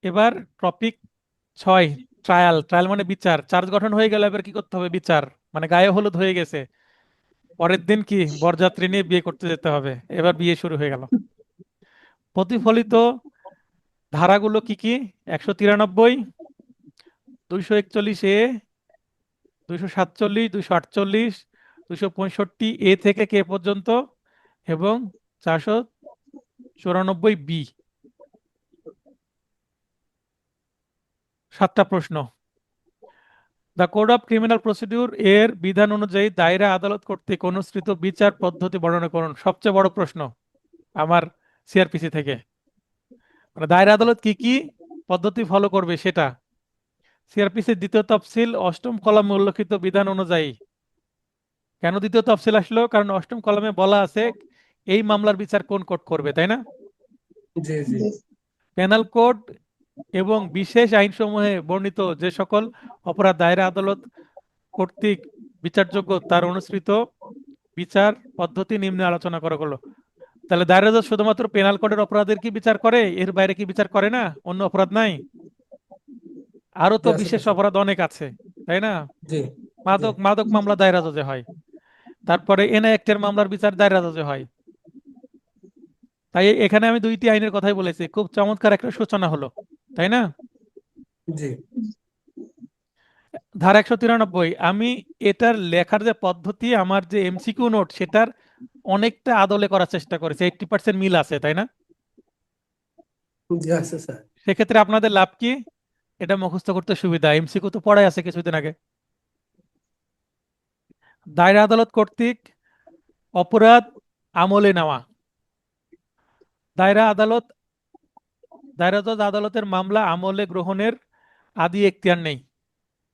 এবার topic 6, trial. Trial মানে বিচার। চার্জ গঠন হয়ে গেল, এবার কি করতে হবে? বিচার। মানে গায়ে হলুদ হয়ে গেছে, পরের দিন কি বরযাত্রী নিয়ে বিয়ে করতে যেতে হবে। এবার বিয়ে শুরু হয়ে গেল। প্রতিফলিত ধারাগুলো কি কি? 193, 241 এ, 247, 248, 265 এ থেকে কে পর্যন্ত, এবং 494 বি। 7টা প্রশ্ন। The code of criminal procedure এর বিধান অনুযায়ী দায়রা আদালত কর্তৃক অনুসৃত বিচার পদ্ধতি বর্ণনা করুন। সবচেয়ে বড় প্রশ্ন আমার সিআরপিসি থেকে। মানে দায়রা আদালত কি কি পদ্ধতি ফলো করবে সেটা। সিআরপিসির দ্বিতীয় তফসিল 8ম কলামে উল্লেখিত বিধান অনুযায়ী। কেন দ্বিতীয় তফসিল আসলো? কারণ 8ম কলামে বলা আছে এই মামলার বিচার কোন কোর্ট করবে, তাই না? জি জি পেনাল কোড এবং বিশেষ আইনসমূহে বর্ণিত যে সকল অপরাধ দায়রা আদালত কর্তৃক বিচারযোগ্য তার অনুসৃত বিচার পদ্ধতি নিম্নে আলোচনা করা হলো। তাহলে দায়রা জজ শুধুমাত্র পেনাল কোডের অপরাধের কি বিচার করে? এর বাইরে কি বিচার করে না? অন্য অপরাধ নাই? আরো জি তো আছে তো বিশেষ স্যার। অপরাধ অনেক আছে, তাই না? জি জি মাদক মাদক মামলা দায়রা জজে হয়। তারপরে এনআইএক্টের মামলার বিচার দায়রা জজে হয়। তাই এখানে আমি 2টি আইনের কথাই বলেছি, খুব চমৎকার একটা সূচনা হলো, তাই না? জি ধারা 193, আমি এটার লেখার যে পদ্ধতি, আমার যে এমসিকিউ নোট, সেটার অনেকটা আদলে করার চেষ্টা করেছে। 80% মিল আছে, তাই না? জি আছে স্যার। সেক্ষেত্রে আপনাদের লাভ কি? এটা মুখস্থ করতে সুবিধা, এমসিকিউ তো পড়াই আছে কিছুদিন আগে। দায়রা আদালত কর্তৃক অপরাধ আমলে নেওয়া। দায়রা আদালত, দায়রা জজ আদালতের মামলা আমলে গ্রহণের আদি এখতিয়ার নেই।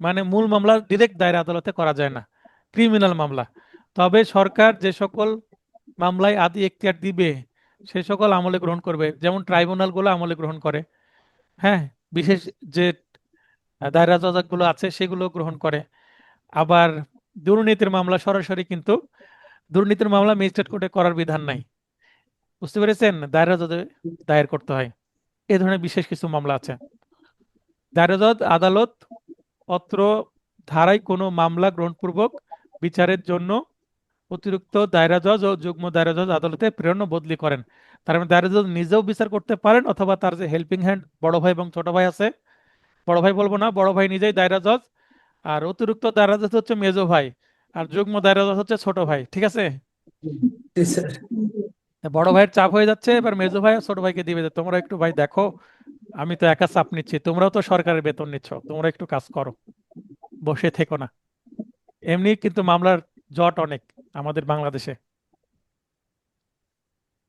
মানে মূল মামলা ডিরেক্ট দায়রা আদালতে করা যায় না, ক্রিমিনাল মামলা। তবে সরকার যে সকল মামলায় আদি এখতিয়ার দিবে সে সকল আমলে গ্রহণ করবে, যেমন ট্রাইব্যুনালগুলো আমলে গ্রহণ করে। হ্যাঁ, বিশেষ যে দায়রা জজগুলো আছে সেগুলো গ্রহণ করে। আবার দুর্নীতির মামলা সরাসরি কিন্তু, দুর্নীতির মামলা ম্যাজিস্ট্রেট কোর্টে করার বিধান নাই। বুঝতে পেরেছেন? দায়রা জজে দায়ের করতে হয়। এ ধরনের বিশেষ কিছু মামলা আছে। দায়রা জজ আদালত অত্র ধারায় কোনো মামলা গ্রহণপূর্বক বিচারের জন্য অতিরিক্ত দায়রা জজ ও যুগ্ম দায়রা জজ আদালতে প্রেরণ ও বদলি করেন। তার মানে দায়রা জজ নিজেও বিচার করতে পারেন, অথবা তার যে হেল্পিং হ্যান্ড বড় ভাই এবং ছোট ভাই আছে, বড় ভাই বলবো না, বড় ভাই নিজেই দায়রা জজ, আর অতিরিক্ত দায়রা জজ হচ্ছে মেজো ভাই, আর যুগ্ম দায়রা জজ হচ্ছে ছোট ভাই। ঠিক আছে? জি স্যার। তা বড় ভাইয়ের চাপ হয়ে যাচ্ছে, এবার মেজো ভাই আর ছোট ভাইকে দিবে যে তোমরা একটু ভাই দেখো, আমি তো একা চাপ নিচ্ছি, তোমরাও তো সরকারের বেতন নিচ্ছ, তোমরা একটু কাজ করো, বসে থেকো না। এমনি কিন্তু মামলার জট অনেক আমাদের বাংলাদেশে।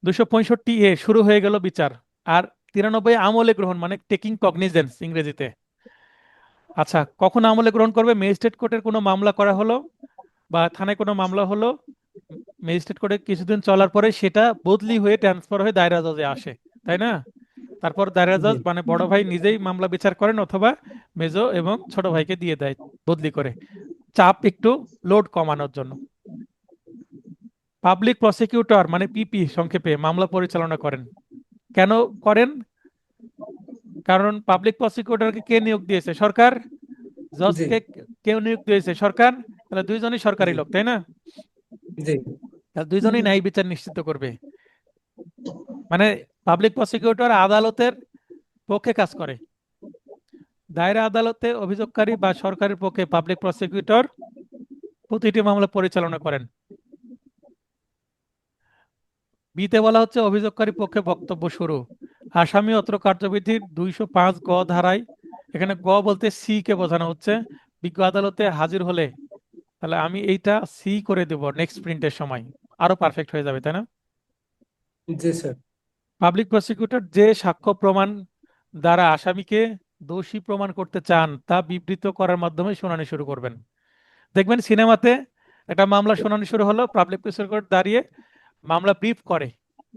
265 শুরু হয়ে গেল বিচার। আর 93 আমলে গ্রহণ, মানে টেকিং কগনিজেন্স ইংরেজিতে। আচ্ছা, কখন আমলে গ্রহণ করবে? ম্যাজিস্ট্রেট কোর্টের কোনো মামলা করা হলো বা থানায় কোনো মামলা হলো, ম্যাজিস্ট্রেট কোর্টে কিছুদিন চলার পরে সেটা বদলি হয়ে ট্রান্সফার হয়ে দায়রা জজে আসে, তাই না? তারপর দায়রা জি জজ মানে বড় ভাই নিজেই মামলা বিচার করেন, অথবা মেজো এবং ছোট ভাইকে দিয়ে দেয় বদলি করে, চাপ একটু লোড কমানোর জন্য। পাবলিক প্রসিকিউটর মানে পিপি সংক্ষেপে মামলা পরিচালনা করেন। কেন করেন? কারণ পাবলিক প্রসিকিউটরকে কে নিয়োগ দিয়েছে? সরকার। জি জজকে কেউ নিয়োগ দিয়েছে? সরকার। তাহলে দুইজনই সরকারি জি লোক, তাই না? জি তাহলে দুইজনই ন্যায় বিচার নিশ্চিত করবে। মানে পাবলিক প্রসিকিউটর আদালতের পক্ষে কাজ করে। দায়রা আদালতে অভিযোগকারী বা সরকারের পক্ষে পাবলিক প্রসিকিউটর প্রতিটি মামলা পরিচালনা করেন। বিতে বলা হচ্ছে অভিযোগকারী পক্ষে বক্তব্য শুরু। আসামি অত্র কার্যবিধির 205 ধারায়, এখানে বলতে সি কে বোঝানো হচ্ছে, বিজ্ঞ আদালতে হাজির হলে, তাহলে আমি এইটা সি করে দেব নেক্সট প্রিন্টের সময়, আরো পারফেক্ট হয়ে যাবে, তাই না? জি স্যার। পাবলিক প্রসিকিউটর যে সাক্ষ্য প্রমাণ দ্বারা আসামিকে দোষী প্রমাণ করতে চান তা বিবৃত করার মাধ্যমে শুনানি শুরু করবেন। দেখবেন সিনেমাতে একটা মামলা শুনানি শুরু হলো, পাবলিক প্রসিকিউটর দাঁড়িয়ে মামলা ব্রিফ করে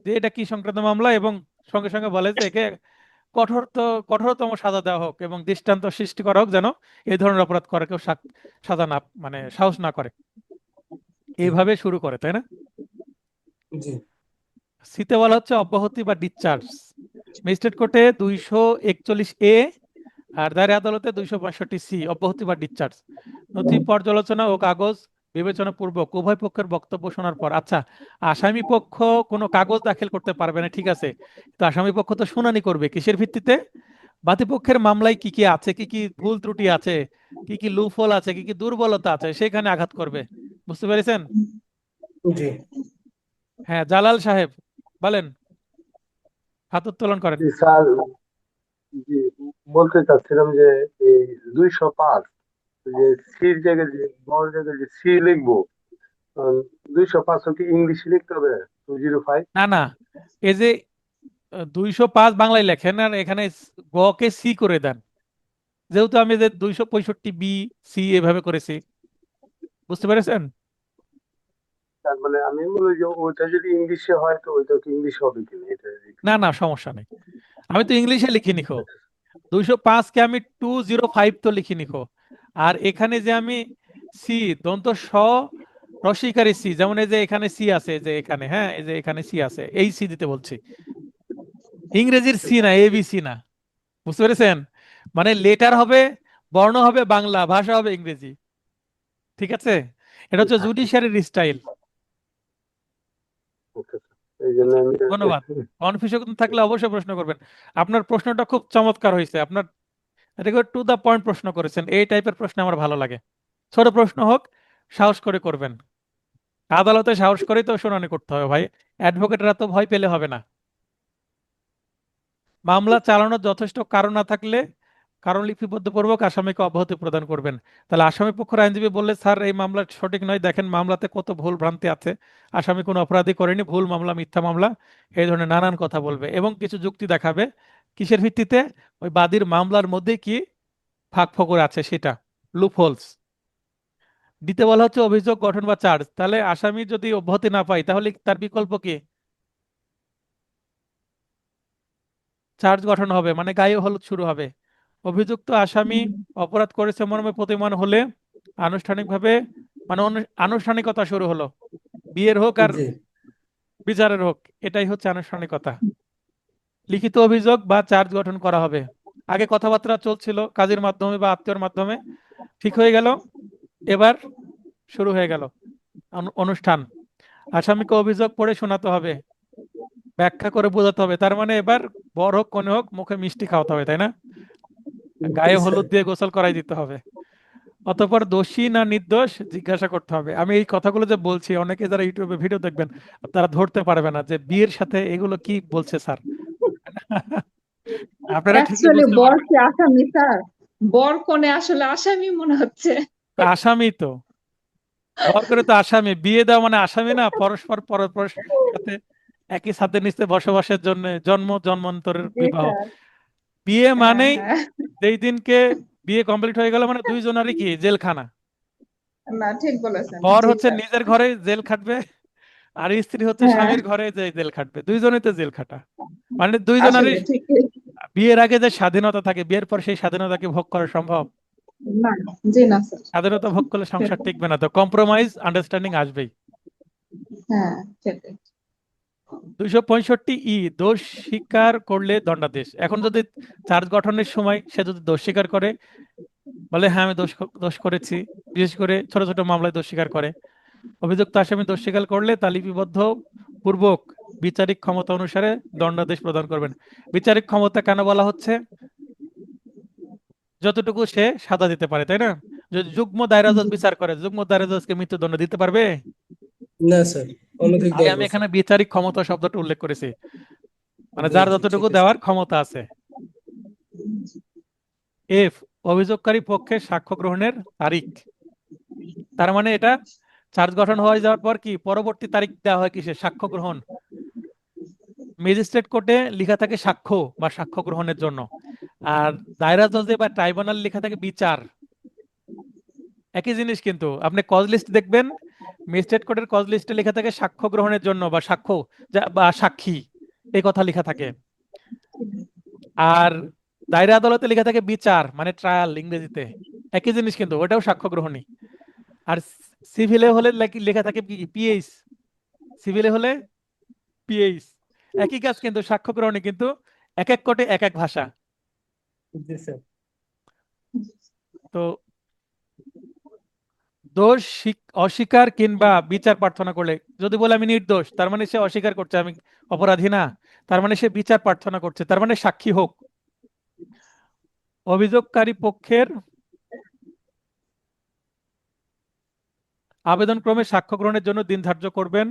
যে এটা কি সংক্রান্ত মামলা, এবং সঙ্গে সঙ্গে বলে যে একে কঠোরতম সাজা দেওয়া হোক এবং দৃষ্টান্ত সৃষ্টি করা হোক, যেন এই ধরনের অপরাধ করে কেউ সাজা না, মানে সাহস না করে। জি এইভাবে শুরু করে, তাই না? জি সিতে বলা হচ্ছে অব্যাহতি বা ডিসচার্জ। ম্যাজিস্ট্রেট কোর্টে 241A আর দায়রা আদালতে 265C অব্যাহতি বা ডিসচার্জ। নথি পর্যালোচনা ও কাগজ বিবেচনা পূর্বক উভয় পক্ষের বক্তব্য শোনার পর, আচ্ছা, আসামি পক্ষ কোনো কাগজ দাখিল করতে পারবে না, ঠিক আছে, তো আসামি পক্ষ তো শুনানি করবে কিসের ভিত্তিতে? বাদীপক্ষের মামলায় কি কি আছে, কি কি ভুল ত্রুটি আছে, কি কি লুফল আছে, কি কি দুর্বলতা আছে, সেখানে আঘাত করবে। বুঝতে পেরেছেন? জি হ্যাঁ, জালাল সাহেব বলেন, হাত উত্তোলন করেন। জি স্যার, জি বলতে চাচ্ছিলাম যে এই 205, যে সির জায়গায় যে বড় জায়গায় যে সি লিখবো, 205 কি ইংলিশে লিখতে হবে? 205। না না, এই যে 205 বাংলায় লেখেন আর এখানে গ কে সি করে দেন, যেহেতু আমি যে 265B সি এভাবে করেছি। বুঝতে পেরেছেন? তার মানে আমি বলি যে ওইটা যদি ইংলিশে হয় তো ওইটা কি ইংলিশ হবে কিনা এটা না না, সমস্যা নেই, আমি তো ইংলিশে লিখি নিখো। 205 কে আমি 205 তো লিখি নিখো। আর এখানে যে আমি সি, দন্ত স রসিকারি সি, যেমন এই যে এখানে সি আছে, এই যে এখানে, হ্যাঁ, এই যে এখানে সি আছে, এই সি দিতে বলছি, ইংরেজির সি না, ABC না। বুঝতে পেরেছেন? মানে লেটার হবে, বর্ণ হবে বাংলা, ভাষা হবে ইংরেজি। ঠিক আছে? এটা হচ্ছে জুডিশিয়ারির স্টাইল। ওকে স্যার, এই জন্য আমি ধন্যবাদ। কনফিউশন থাকলে অবশ্যই প্রশ্ন করবেন। আপনার প্রশ্নটা খুব চমৎকার হয়েছে, আপনার টু দা পয়েন্ট প্রশ্ন করেছেন, এই টাইপের প্রশ্ন আমার ভালো লাগে। ছোট প্রশ্ন হোক, সাহস করে করবেন। আদালতে সাহস করেই তো শুনানি করতে হবে ভাই, অ্যাডভোকেটরা তো ভয় পেলে হবে না। মামলা চালানোর যথেষ্ট কারণ না থাকলে কারণ লিপিবদ্ধপূর্বক আসামিকে অব্যাহতি প্রদান করবেন। তাহলে আসামি পক্ষের আইনজীবী বললে, স্যার এই মামলা সঠিক নয়, দেখেন মামলাতে কত ভুল ভ্রান্তি আছে, আসামি কোনো অপরাধী করেনি, ভুল মামলা, মিথ্যা মামলা, এই ধরনের নানান কথা বলবে এবং কিছু যুক্তি দেখাবে। কিসের ভিত্তিতে? ওই বাদীর মামলার মধ্যে কি ফাঁক ফোকর আছে সেটা, লুপ হোলস। দিতে বলা হচ্ছে অভিযোগ গঠন বা চার্জ, তাহলে আসামি যদি অব্যাহতি না পায় তাহলে তার বিকল্প কি? চার্জ গঠন হবে, মানে গায়ে হলুদ শুরু হবে। অভিযুক্ত আসামি অপরাধ করেছে মর্মে প্রতীয়মান হলে আনুষ্ঠানিকভাবে, মানে আনুষ্ঠানিকতা শুরু হলো, বিয়ের হোক আর জি বিচারের হোক, এটাই হচ্ছে আনুষ্ঠানিকতা। লিখিত অভিযোগ বা চার্জ গঠন করা হবে। আগে কথাবার্তা চলছিল কাজের মাধ্যমে বা আত্মীয়র মাধ্যমে, ঠিক হয়ে গেল, এবার শুরু হয়ে গেল অনুষ্ঠান। আসামিকে অভিযোগ পড়ে শোনাতে হবে, ব্যাখ্যা করে বোঝাতে হবে, তার মানে এবার বর হোক কনে হোক মুখে মিষ্টি খাওয়াতে হবে, তাই না? জি গায়ে স্যার হলুদ দিয়ে গোসল করাই দিতে হবে। অতঃপর দোষী না নির্দোষ জিজ্ঞাসা করতে হবে। আমি এই কথাগুলো যে বলছি, অনেকে যারা ইউটিউবে ভিডিও দেখবেন তারা ধরতে পারবে না যে বিয়ের সাথে এগুলো কি বলছে স্যার। আপনারা ঠিকই অ্যাকচুয়ালি বুঝতে বর পারবেন। কি আসামি স্যার? বর কোনে আসলে আসামি মনে হচ্ছে। আসামি তো, বর করে তো আসামি, বিয়ে দেওয়া মানে আসামি না, পরস্পর পরস্পর সাথে একই ছাদের নিচে বসবাসের জন্য জন্ম জন্মান্তরের জি বিবাহ। স্যার। বিয়ে হ্যাঁ মানেই হ্যাঁ। যেই দিনকে বিয়ে কমপ্লিট হয়ে গেল মানে দুইজনারই কি জেলখানা। না, ঠিক বলেছেন। বর জি হচ্ছে স্যার। নিজের ঘরে জেল খাটবে, আর স্ত্রী হচ্ছে হ্যাঁ, স্বামীর ঘরে যে জেল খাটবে, দুইজনেই তো জেল খাটা। মানে দুইজনারই আসলে ঠিক। বিয়ের আগে যে স্বাধীনতা থাকে, বিয়ের পর সেই স্বাধীনতাকে ভোগ করা সম্ভব? না, জি না স্যার। স্বাধীনতা ভোগ করলে সংসার সেটাই। টিকবে না, তো কম্প্রোমাইজ আন্ডারস্ট্যান্ডিং আসবেই। হ্যাঁ, সেটাই। 265E, দোষ স্বীকার করলে দণ্ডাদেশ। এখন যদি চার্জ গঠনের সময় সে যদি দোষ স্বীকার করে, বলে হ্যাঁ আমি দোষ দোষ করেছি, বিশেষ করে ছোট ছোট মামলায় দোষ স্বীকার করে, অভিযুক্ত আসামি দোষ স্বীকার করলে তা লিপিবদ্ধ পূর্বক বিচারিক ক্ষমতা অনুসারে দণ্ডাদেশ প্রদান করবেন। বিচারিক ক্ষমতা কেন বলা হচ্ছে? যতটুকু সে সাজা দিতে পারে, তাই না? যদি যুগ্ম দায়রা জজ জি। বিচার করে, যুগ্ম দায়রা জজকে মৃত্যুদণ্ড দিতে পারবে? না স্যার, অনধিক তাই 10 আমি বছর এখানে বিচারিক ক্ষমতা শব্দটা উল্লেখ করেছি, মানে জি যার জি ঠিক যতটুকু আছে। দেওয়ার ক্ষমতা আছে। এফ, অভিযোগকারী পক্ষের সাক্ষ্য গ্রহণের তারিখ। তার মানে এটা চার্জ গঠন হয়ে যাওয়ার পর কি পরবর্তী তারিখ দেওয়া হয় কিসে? সাক্ষ্য গ্রহণ। ম্যাজিস্ট্রেট কোর্টে লেখা থাকে সাক্ষ্য বা সাক্ষ্য গ্রহণের জন্য, আর দায়রা জজে বা ট্রাইব্যুনাল লেখা থাকে বিচার। একই জিনিস, কিন্তু আপনি কজ লিস্ট দেখবেন, ম্যাজিস্ট্রেট কোর্টের কজ লিস্টে লেখা থাকে সাক্ষ্য গ্রহণের জন্য বা সাক্ষ্য বা সাক্ষী, এই কথা লেখা থাকে। আর দায়রা আদালতে লেখা থাকে বিচার, মানে ট্রায়াল ইংরেজিতে। একই জিনিস, কিন্তু ওটাও সাক্ষ্য গ্রহণী। আর সিভিলে হলে লেখা থাকে কি? পিএইচ। সিভিলে হলে পিএইচ। একই কাজ, কিন্তু সাক্ষ্য গ্রহণে কিন্তু এক এক কোর্টে এক এক ভাষা। জি স্যার। তো দোষ অস্বীকার কিংবা বিচার প্রার্থনা করলে, যদি বলে আমি নির্দোষ, তার মানে সে অস্বীকার করছে আমি অপরাধী না, তার মানে সে বিচার প্রার্থনা করছে, তার মানে সাক্ষী হোক। অভিযোগকারী পক্ষের আবেদনক্রমে সাক্ষ্য গ্রহণের জন্য দিন ধার্য করবেন।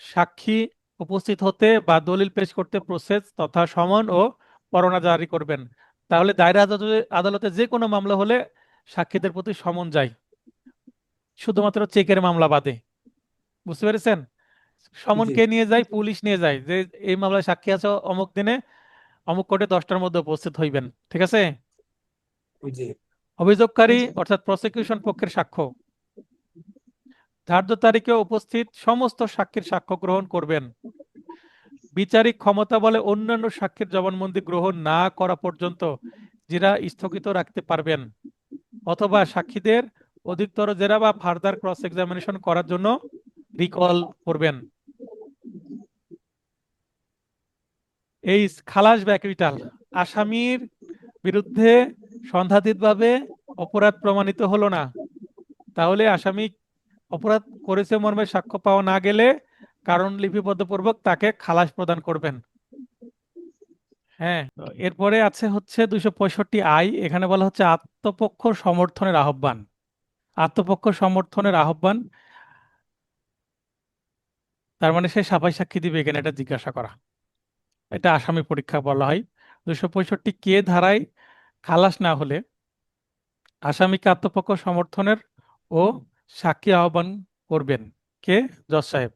সাক্ষী উপস্থিত হতে বা দলিল পেশ করতে প্রসেস তথা সমন ও পরোয়ানা জারি করবেন। তাহলে দায়রা আদালতে যে কোনো মামলা হলে সাক্ষীদের প্রতি সমন যায়, শুধুমাত্র চেকের মামলা বাদে। বুঝতে পেরেছেন? সমন জি কে নিয়ে যায়? পুলিশ নিয়ে যায়, যে এই মামলায় সাক্ষী আছে অমুক দিনে অমুক কোর্টে 10টার মধ্যে উপস্থিত হইবেন। ঠিক আছে? জি অভিযোগকারী অর্থাৎ প্রসিকিউশন পক্ষের সাক্ষ্য ধার্য তারিখে উপস্থিত সমস্ত সাক্ষীর সাক্ষ্য গ্রহণ করবেন। বিচারিক ক্ষমতা বলে অন্যান্য সাক্ষীর জবানবন্দি গ্রহণ না করা পর্যন্ত জেরা স্থগিত রাখতে পারবেন, অথবা সাক্ষীদের অধিকতর জেরা বা ফার্দার ক্রস এক্সামিনেশন করার জন্য রিকল করবেন। এই খালাস বা অ্যাকুইটাল, আসামির বিরুদ্ধে সন্দেহাতীতভাবে অপরাধ প্রমাণিত হলো না, তাহলে আসামি অপরাধ করেছে মর্মে সাক্ষ্য পাওয়া না গেলে কারণ লিপিবদ্ধপূর্বক তাকে খালাস প্রদান করবেন। হ্যাঁ, তো এরপরে আছে হচ্ছে 265 এখানে বলা হচ্ছে আত্মপক্ষ সমর্থনের আহ্বান। আত্মপক্ষ সমর্থনের আহ্বান, তার মানে সে সাফাই সাক্ষী দিবে, এখানে এটা জিজ্ঞাসা করা, এটা আসামি পরীক্ষা বলা হয়। 265 ধারায় খালাস না হলে আসামিকে আত্মপক্ষ সমর্থনের ও সাক্ষী আহ্বান করবেন কে? জজ সাহেব।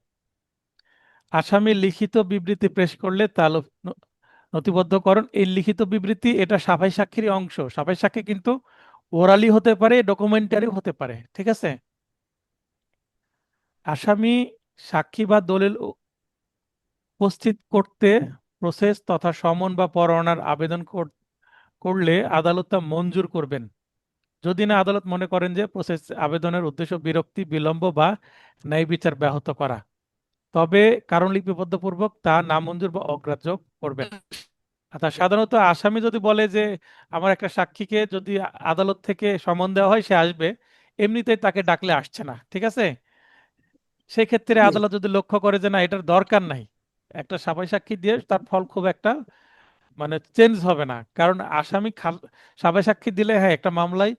আসামি লিখিত বিবৃতি পেশ করলে তা নথিবদ্ধকরণ। এই লিখিত বিবৃতি এটা সাফাই সাক্ষীর অংশ। সাফাই সাক্ষী কিন্তু ওরালি হতে পারে, ডকুমেন্টারি হতে পারে। ঠিক আছে? আসামি সাক্ষী বা দলিল উপস্থিত করতে প্রসেস তথা সমন বা পরোয়ানার আবেদন করলে আদালত তা মঞ্জুর করবেন, যদি না আদালত মনে করেন যে প্রসেস আবেদনের উদ্দেশ্য বিরক্তি, বিলম্ব বা ন্যায় বিচার ব্যাহত করা, তবে কারণ লিপিবদ্ধপূর্বক তা নামঞ্জুর বা অগ্রাহ্য করবেন। আচ্ছা, সাধারণত আসামি যদি বলে যে আমার একটা সাক্ষীকে যদি আদালত থেকে সমন দেওয়া হয় সে আসবে, এমনিতেই তাকে ডাকলে আসছে না, ঠিক আছে, সেই ক্ষেত্রে জি আদালত যদি লক্ষ্য করে যে না এটার দরকার নাই, একটা সাফাই সাক্ষী দিয়ে তার ফল খুব একটা মানে চেঞ্জ হবে না, কারণ আসামি সাফাই সাক্ষী দিলে হ্যাঁ একটা মামলায়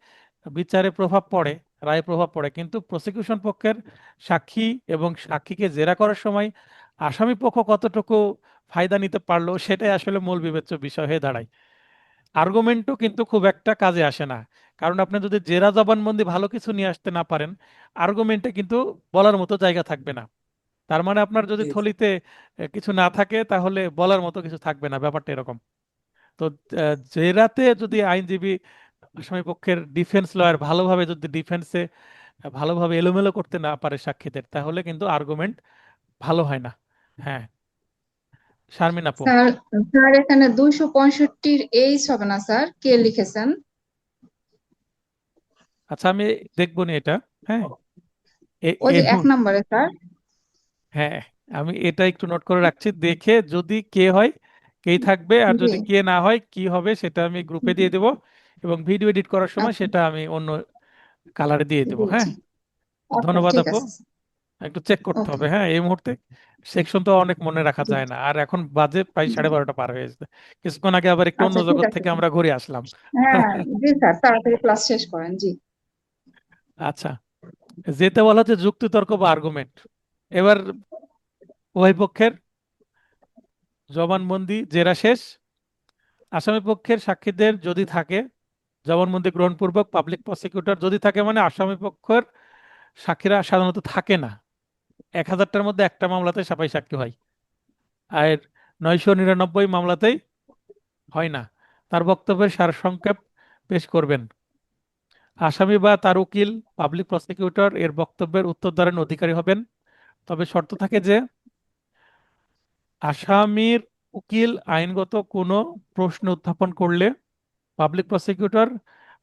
বিচারে প্রভাব পড়ে, রায়ে প্রভাব পড়ে, কিন্তু প্রসিকিউশন পক্ষের সাক্ষী এবং সাক্ষীকে জেরা করার সময় আসামি পক্ষ কতটুকু ফায়দা নিতে পারলো সেটাই আসলে মূল বিবেচ্য বিষয় হয়ে দাঁড়ায়। আর্গুমেন্টও কিন্তু খুব একটা কাজে আসে না, কারণ আপনি যদি জেরা জবানবন্দি ভালো কিছু নিয়ে আসতে না পারেন, আর্গুমেন্টে কিন্তু বলার মতো জায়গা থাকবে না। তার মানে আপনার যদি জি থলিতে কিছু না থাকে তাহলে বলার মতো কিছু থাকবে না, ব্যাপারটা এরকম। তো জেরাতে যদি আইনজীবী আসামি পক্ষের ডিফেন্স লয়ার ভালোভাবে যদি ডিফেন্সে ভালোভাবে এলোমেলো করতে না পারে সাক্ষীদের, তাহলে কিন্তু আর্গুমেন্ট ভালো হয় না। হ্যাঁ, শারমিন আপু। স্যার, স্যার এখানে 265 এইচ হবে না স্যার, কে লিখেছেন? আচ্ছা, আমি দেখবো নি এটা। হ্যাঁ, ওই যে এই 1 নম্বরে স্যার। হ্যাঁ, আমি এটা একটু নোট করে রাখছি, দেখে যদি কে হয় কেই থাকবে, আর জি। যদি কে না হয় কি হবে সেটা আমি গ্রুপে দিয়ে দেবো, এবং ভিডিও এডিট করার সময় আচ্ছা। সেটা আমি অন্য কালারে দিয়ে দেবো। জি হ্যাঁ, জি। আচ্ছা, ধন্যবাদ ঠিক আপু। আছে। একটু চেক করতে ওকে। হবে, হ্যাঁ এই মুহূর্তে সেকশন তো অনেক মনে রাখা যায় না, আর এখন বাজে প্রায় 12:30 পার হয়ে গেছে। কিছুক্ষণ আগে আবার একটু অন্য আচ্ছা, ঠিক জগৎ আছে। থেকে আমরা ঘুরে আসলাম। হ্যাঁ, জি স্যার, তাড়াতাড়ি ক্লাস শেষ করেন। জি। আচ্ছা, যেতে বলা হচ্ছে যুক্তিতর্ক বা আর্গুমেন্ট। এবার উভয় পক্ষের জবানবন্দি জেরা শেষ, আসামি পক্ষের সাক্ষীদের যদি থাকে জবানবন্দি গ্রহণপূর্বক পাবলিক প্রসিকিউটর যদি থাকে, মানে আসামি পক্ষের সাক্ষীরা সাধারণত থাকে না, 1000টার মধ্যে একটা মামলাতে সাফাই সাক্ষী হয়, আর 999 মামলাতেই হয় না, তার বক্তব্যের সারসংক্ষেপ পেশ করবেন। আসামি বা তার উকিল পাবলিক প্রসিকিউটর এর বক্তব্যের উত্তরদানের অধিকারী হবেন, তবে শর্ত থাকে যে আসামির উকিল আইনগত কোনো প্রশ্ন উত্থাপন করলে পাবলিক প্রসিকিউটর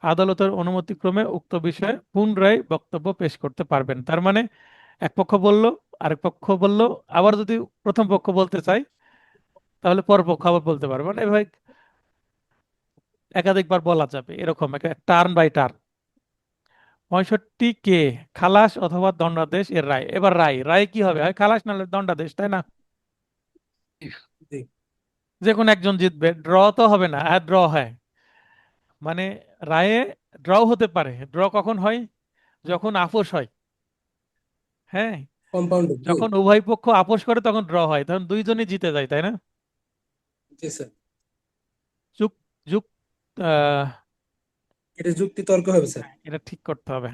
আদালতের অনুমতিক্রমে উক্ত বিষয়ে পুনরায় বক্তব্য পেশ করতে পারবেন। তার মানে এক পক্ষ বলল, আরেক পক্ষ বলল, আবার যদি প্রথম পক্ষ বলতে চায় তাহলে পরপক্ষ আবার বলতে পারবে, মানে এভাবে একাধিকবার বলা যাবে, এরকম একটা টার্ন বাই টার্ন। 65 কে খালাস অথবা দণ্ডাদেশ এর রায়। এবার রায় রায় কি হবে, হয় খালাস নাহলে দণ্ডাদেশ, তাই না? জি যে কোনো একজন জিতবে, ড্র তো হবে না, আর ড্র হয় মানে রায়ে ড্র হতে পারে। ড্র কখন হয়, যখন আপোষ হয়। হ্যাঁ, কম্পাউন্ডেড। জি যখন উভয় পক্ষ আপোষ করে তখন ড্র হয়, তখন দুইজনই জিতে যায়, তাই না? জি স্যার, যুক যুক আহ, এটা যুক্তি তর্ক হবে স্যার। এটা ঠিক করতে হবে।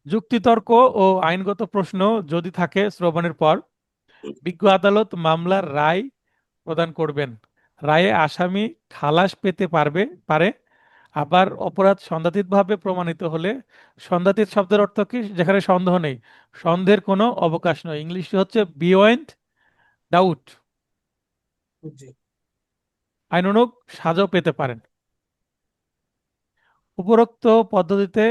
যুক্তিতর্ক ও আইনগত প্রশ্ন যদি থাকে শ্রবণের পর বিজ্ঞ আদালত মামলার রায় প্রদান করবেন। রায়ে আসামি খালাস পেতে পারে। আবার অপরাধ সন্দেহাতীতভাবে প্রমাণিত হলে, সন্দেহাতীত শব্দের অর্থ কি, যেখানে সন্দেহ নেই, সন্দেহের কোনো অবকাশ নেই, ইংলিশে হচ্ছে বিয়ন্ড ডাউট, জি আইনানুগ সাজাও পেতে পারেন। উপরোক্ত পদ্ধতিতে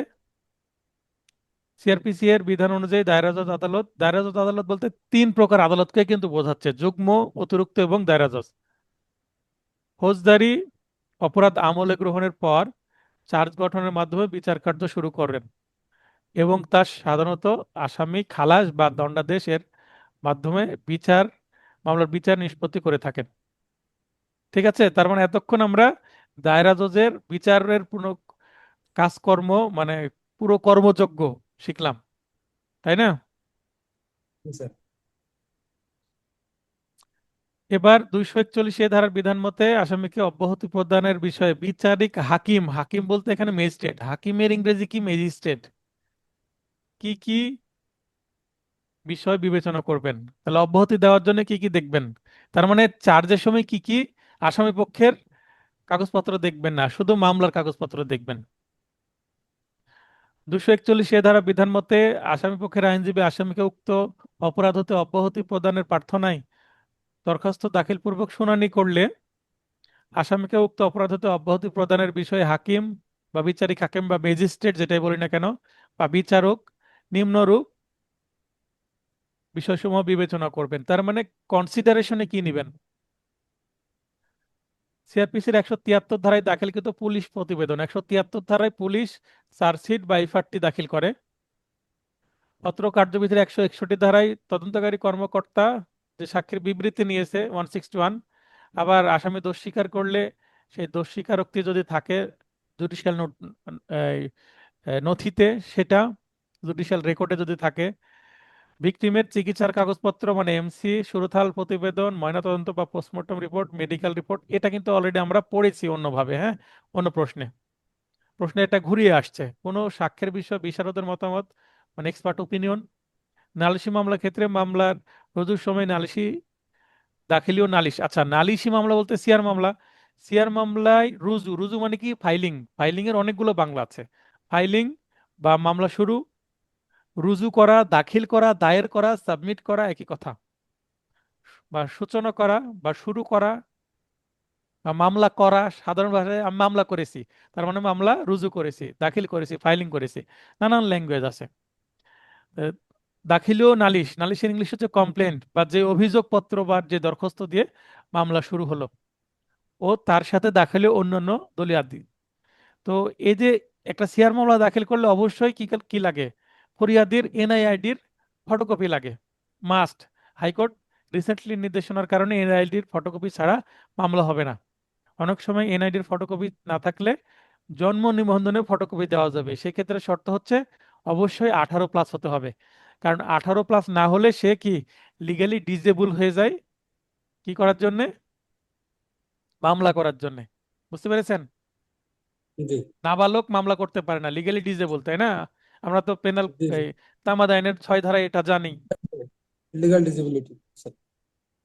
সিআরপিসি এর বিধান অনুযায়ী দায়রা জজ আদালত, দায়রা জজ আদালত বলতে তিন প্রকার আদালতকে কিন্তু বোঝাচ্ছে: যুগ্ম, অতিরিক্ত এবং দায়রা জজ। ফৌজদারি অপরাধ আমলে গ্রহণের পর চার্জ গঠনের মাধ্যমে বিচার কার্য শুরু করেন এবং তা সাধারণত আসামি খালাস বা দণ্ডাদেশের মাধ্যমে মামলার বিচার নিষ্পত্তি করে থাকেন। ঠিক আছে, তার মানে এতক্ষণ আমরা দায়রা জজের বিচারের পুরো কাজকর্ম, মানে পুরো কর্মযজ্ঞ শিখলাম, তাই না? জি স্যার। এবার 241 এ ধারার বিধান মতে আসামিকে অব্যাহতি প্রদানের বিষয়ে বিচারিক হাকিম, হাকিম বলতে এখানে ম্যাজিস্ট্রেট, হাকিমের ইংরেজি কি, ম্যাজিস্ট্রেট, কি কি বিষয় বিবেচনা করবেন। তাহলে অব্যাহতি দেওয়ার জন্য কি কি দেখবেন, তার মানে চার্জের সময় কি কি আসামি পক্ষের কাগজপত্র দেখবেন না, শুধু মামলার কাগজপত্র দেখবেন। 241 এ ধারা বিধান মতে আসামি পক্ষের আইনজীবী আসামিকে উক্ত অপরাধ হতে অব্যাহতি প্রদানের প্রার্থনায় দরখাস্ত দাখিল পূর্বক শুনানি করলে আসামিকে উক্ত অপরাধ হতে অব্যাহতি প্রদানের বিষয়ে হাকিম বা বিচারিক হাকিম বা ম্যাজিস্ট্রেট, যেটাই বলি না কেন, বা বিচারক নিম্নরূপ বিষয়সমূহ বিবেচনা করবেন। তার মানে কনসিডারেশনে কি নেবেন, সিআরপিসির 173 ধারায় দাখিলকৃত পুলিশ প্রতিবেদন, 173 ধারায় পুলিশ চার্জশিট বা এফআরটি দাখিল করে। অত্র কার্যবিধির 161 ধারায় তদন্তকারী কর্মকর্তা যে সাক্ষীর বিবৃতি নিয়েছে 161। আবার আসামি দোষ স্বীকার করলে সেই দোষ স্বীকারোক্তি যদি থাকে জুডিশিয়াল নথিতে, সেটা জুডিশিয়াল রেকর্ডে যদি থাকে, ভিকটিমের চিকিৎসার কাগজপত্র মানে এমসি, সুরথাল প্রতিবেদন, ময়নাতদন্ত বা পোস্টমর্টম রিপোর্ট, মেডিকেল রিপোর্ট, এটা কিন্তু অলরেডি আমরা পড়েছি অন্যভাবে, হ্যাঁ, অন্য প্রশ্নে এটা ঘুরিয়ে আসছে। কোনো সাক্ষ্যের বিষয় বিশারদের মতামত মানে এক্সপার্ট ওপিনিয়ন। নালিশি মামলার ক্ষেত্রে মামলার রুজুর সময় নালিশি দাখিলীয় নালিশ, আচ্ছা নালিশি মামলা বলতে সিআর মামলা, সিআর মামলায় রুজু, রুজু মানে কি, ফাইলিং, ফাইলিং এর অনেকগুলো বাংলা আছে। ফাইলিং বা মামলা শুরু, রুজু করা, দাখিল করা, দায়ের করা, সাবমিট করা একই কথা। বা সূচনা করা বা শুরু করা বা মামলা করা, সাধারণ ভাষায় আমি মামলা করেছি, তার মানে মামলা রুজু করেছি, দাখিল করেছি, ফাইলিং করেছি, নানান ল্যাঙ্গুয়েজ আছে। আহ, দাখিলীয় নালিশ, নালিশের ইংলিশ হচ্ছে কমপ্লেন্ট, বা যে অভিযোগপত্র বা যে দরখাস্ত দিয়ে মামলা শুরু হলো ও তার সাথে দাখিলীয় অন্যান্য দলিয়াদি। তো এই যে একটা সিআর মামলা দাখিল করলে অবশ্যই কি কি লাগে, ফরিয়াদির এনআইআইডির ফটোকপি লাগে, মাস্ট। হাইকোর্ট রিসেন্টলি নির্দেশনার কারণে এনআইডির ফটোকপি ছাড়া মামলা হবে না। অনেক সময় এনআইডির ফটোকপি না থাকলে জন্ম নিবন্ধনের ফটোকপি দেওয়া যাবে, সেক্ষেত্রে শর্ত হচ্ছে অবশ্যই 18+ হতে হবে। কারণ 18+ না হলে সে কি লিগালি ডিজেবল হয়ে যায়, কি করার জন্যে, মামলা করার জন্যে। বুঝতে পেরেছেন? জি নাবালক মামলা করতে পারে না, লিগালি ডিজেবল, তাই না? আমরা তো পেনাল জি জি। তামাদ আইনের 6 ধারায় এটা জানি। Legal disability sir.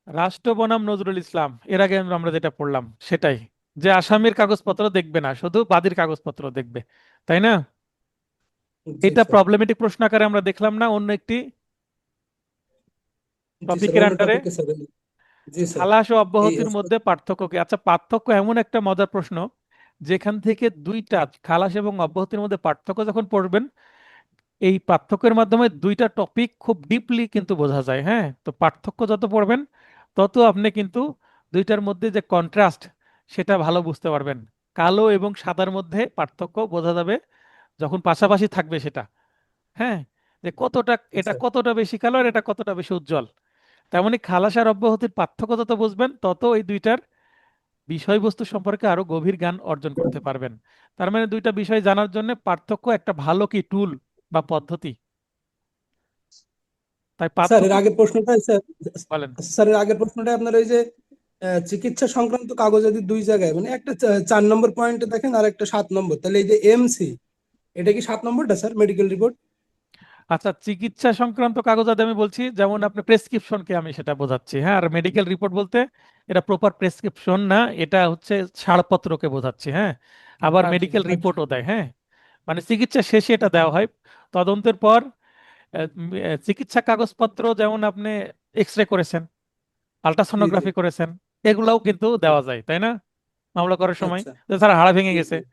রাষ্ট্র বনাম নজরুল ইসলাম, এর আগে আমরা যেটা পড়লাম সেটাই, যে আসামির কাগজপত্র দেখবে না, শুধু বাদীর কাগজপত্র দেখবে, তাই না? জি এটা স্যার। প্রবলেমেটিক প্রশ্ন আকারে আমরা দেখলাম না অন্য একটি জি স্যার, টপিকের অন্য আন্ডারে। টপিকে স্যার। জি স্যার। খালাস ও এই অব্যাহতির মধ্যে পার্থক্য কি? আচ্ছা, পার্থক্য এমন একটা মজার প্রশ্ন, যেখান থেকে দুইটা, খালাস এবং অব্যাহতির মধ্যে পার্থক্য যখন পড়বেন, এই পার্থক্যের মাধ্যমে দুইটা টপিক খুব ডিপলি কিন্তু বোঝা যায়। হ্যাঁ, তো পার্থক্য যত পড়বেন তত আপনি কিন্তু দুইটার মধ্যে যে কন্ট্রাস্ট সেটা ভালো বুঝতে পারবেন। কালো এবং সাদার মধ্যে পার্থক্য বোঝা যাবে যখন পাশাপাশি থাকবে সেটা। হ্যাঁ, যে কতটা এটা আচ্ছা কতটা বেশি কালো আর এটা কতটা বেশি উজ্জ্বল। তেমনি খালাস আর অব্যাহতির পার্থক্য যত বুঝবেন তত এই দুইটার বিষয়বস্তু সম্পর্কে আরো গভীর জ্ঞান অর্জন করতে পারবেন। তার মানে দুইটা বিষয় জানার জন্য পার্থক্য একটা ভালো কি টুল বা পদ্ধতি। তাই স্যার, এর পার্থক্য আগের প্রশ্নটা স্যার, বলেন। স্যার এর আগের প্রশ্নটা আপনার ওই যে চিকিৎসা সংক্রান্ত কাগজ যদি দুই জায়গায়, মানে একটা 4 নম্বর পয়েন্টে দেখেন আর একটা 7 নম্বর, তাহলে এই যে এমসি, এটা কি 7 নম্বরটা স্যার, মেডিকেল রিপোর্ট? আচ্ছা, চিকিৎসা সংক্রান্ত কাগজাত আমি বলছি যেমন আপনি প্রেসক্রিপশনকে আমি সেটা বোঝাচ্ছি। হ্যাঁ, আর মেডিকেল রিপোর্ট বলতে এটা প্রপার প্রেসক্রিপশন না, এটা হচ্ছে ছাড়পত্রকে বোঝাচ্ছি। হ্যাঁ, আবার আচ্ছা মেডিকেল আচ্ছা রিপোর্টও দেয়। হ্যাঁ, মানে চিকিৎসা শেষে এটা দেওয়া হয় তদন্তের পর। চিকিৎসা কাগজপত্র যেমন আপনি এক্স রে করেছেন, জি জি আল্ট্রাসোনোগ্রাফি করেছেন, এগুলাও কিন্তু দেওয়া যায়, তাই না? মামলা করার সময় আচ্ছা যে স্যার হাড় ভেঙে জি গেছে, জি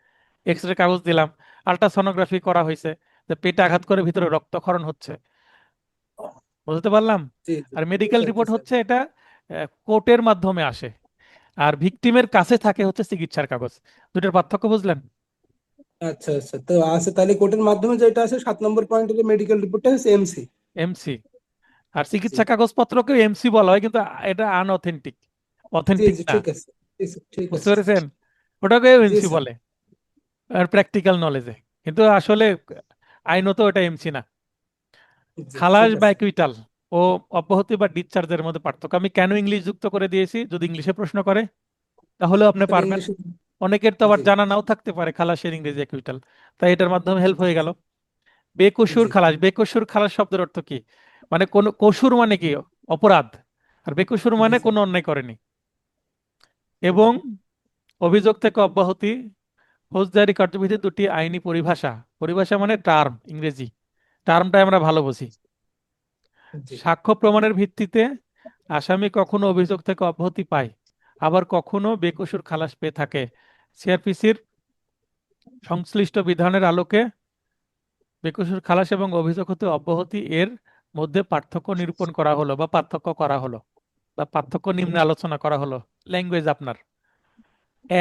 এক্স রে কাগজ দিলাম, আল্ট্রাসোনোগ্রাফি করা হয়েছে, যে পেটে আঘাত করে ভিতরে রক্তক্ষরণ হচ্ছে, বুঝতে পারলাম। জি জি আর জি মেডিকেল স্যার, জি রিপোর্ট স্যার। হচ্ছে এটা কোর্টের মাধ্যমে আসে, আর ভিকটিমের কাছে থাকে হচ্ছে চিকিৎসার কাগজ। দুটোর পার্থক্য বুঝলেন? আচ্ছা আচ্ছা, তো আছে তাহলে কোর্টের মাধ্যমে যেটা আছে 7 নম্বর পয়েন্টের মেডিকেল রিপোর্টটা হচ্ছে এমসি। এমসি। আর জি চিকিৎসা কাগজপত্রকে এমসি বলা হয়, কিন্তু এটা আনঅথেন্টিক, জি অথেন্টিক জি না। ঠিক আছে, জি স্যার, ঠিক বুঝতে আছে স্যার। পেরেছেন? ওটাকে জি এমসি স্যার। বলে আর প্র্যাকটিক্যাল নলেজে, কিন্তু আসলে আইনত ওটা এমসি না। জি খালাস ঠিক বা আছে। একুইটাল ও অব্যাহতি বা ডিসচার্জের মধ্যে পার্থক্য আমি কেন ইংলিশ যুক্ত করে দিয়েছি, যদি ইংলিশে প্রশ্ন করে তাহলেও আপনি স্যার পারবেন। ইংলিশে। অনেকের তো আবার জি জানা নাও থাকতে পারে খালাসের ইংরেজি একুইটাল, তাই এটার মাধ্যমে হেল্প হয়ে গেল। বেকসুর জি খালাস, বেকসুর খালাস শব্দের অর্থ কি? মানে কোন কসুর মানে কি? অপরাধ। আর বেকসুর জি মানে স্যার। কোনো অন্যায় করেনি। এবং অভিযোগ থেকে অব্যাহতি, ফৌজদারি কার্যবিধির দুটি আইনি পরিভাষা। পরিভাষা মানে টার্ম, ইংরেজি টার্মটা আমরা ভালো বুঝি। জি সাক্ষ্য প্রমাণের ভিত্তিতে আসামি কখনো অভিযোগ থেকে অব্যাহতি পায়, আবার কখনো বেকসুর খালাস পেয়ে থাকে। সিআরপিসির সংশ্লিষ্ট বিধানের আলোকে বেকসুর খালাস এবং অভিযোগ হতে অব্যাহতি এর মধ্যে পার্থক্য নিরূপণ করা হলো বা পার্থক্য করা হলো বা পার্থক্য নিম্নে আলোচনা করা হলো। ল্যাঙ্গুয়েজ আপনার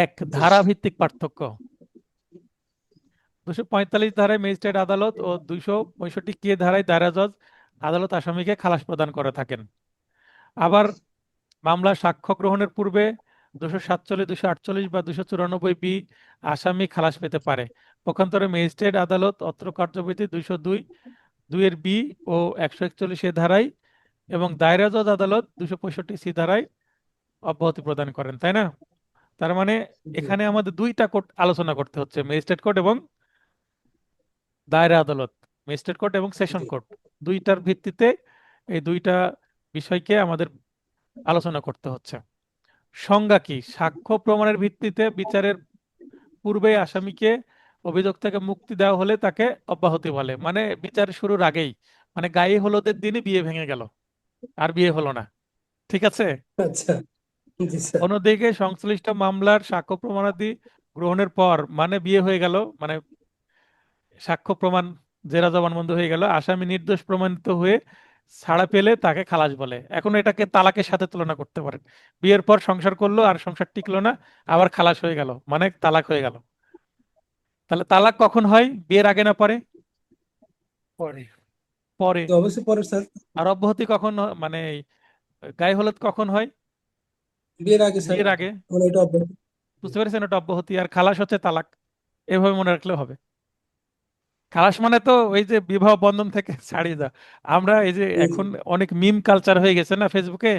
এক, জি ধারাভিত্তিক পার্থক্য। 245 ধারায় ম্যাজিস্ট্রেট আদালত ও 265 কে ধারায় দায়রা জজ আদালত আসামিকে খালাস প্রদান করে থাকেন। আবার মামলা সাক্ষ্য গ্রহণের পূর্বে 247, 248 বা 294 বি আসামি খালাস পেতে পারে। পক্ষান্তরে ম্যাজিস্ট্রেট আদালত অত্র কার্যবিধি 202 এর বি ও 141 ধারায় এবং দায়রা জজ আদালত 265 সি ধারায় অব্যাহতি প্রদান করেন, তাই না? তার মানে জি এখানে আমাদের দুইটা কোর্ট আলোচনা করতে হচ্ছে, ম্যাজিস্ট্রেট কোর্ট এবং দায়রা আদালত, ম্যাজিস্ট্রেট কোর্ট এবং সেশন জি কোর্ট। দুইটার ভিত্তিতে এই দুইটা বিষয়কে আমাদের আলোচনা করতে হচ্ছে। সংজ্ঞা কি? সাক্ষ্য প্রমাণের ভিত্তিতে বিচারের পূর্বে আসামিকে অভিযোগ থেকে মুক্তি দেওয়া হলে তাকে অব্যাহতি বলে। মানে বিচার শুরুর আগেই, মানে গায়ে হলুদের দিনই বিয়ে ভেঙে গেল, আর বিয়ে হলো না, ঠিক আছে? আচ্ছা জি স্যার। অন্যদিকে সংশ্লিষ্ট মামলার সাক্ষ্য প্রমাণাদি গ্রহণের পর, মানে বিয়ে হয়ে গেল, মানে সাক্ষ্য প্রমাণ জেরা জবানবন্দি হয়ে গেল, আসামি নির্দোষ প্রমাণিত হয়ে ছাড়া পেলে তাকে খালাস বলে। এখন এটাকে তালাকের সাথে তুলনা করতে পারেন। বিয়ের পর সংসার করলো আর সংসার টিকলো না, আবার খালাস হয়ে গেল, মানে তালাক হয়ে গেল। তাহলে তালাক কখন হয়, বিয়ের আগে না পরে? পরে। পরে। তো অবশ্যই পরে স্যার। আর অব্যাহতি কখন মানে গায়ে হলুদ কখন হয়? বিয়ের আগে স্যার, বিয়ের আগে। মানে এটা অব্যাহত। জি বুঝতে পেরেছেন? ওটা অব্যাহতি, আর খালাস হচ্ছে তালাক। এভাবে মনে রাখলেও হবে। খালাস মানে তো ওই যে বিবাহ বন্ধন থেকে ছাড়িয়ে যাওয়া। আমরা এই যে জি জি এখন অনেক মিম কালচার হয়ে গেছে না ফেসবুকে,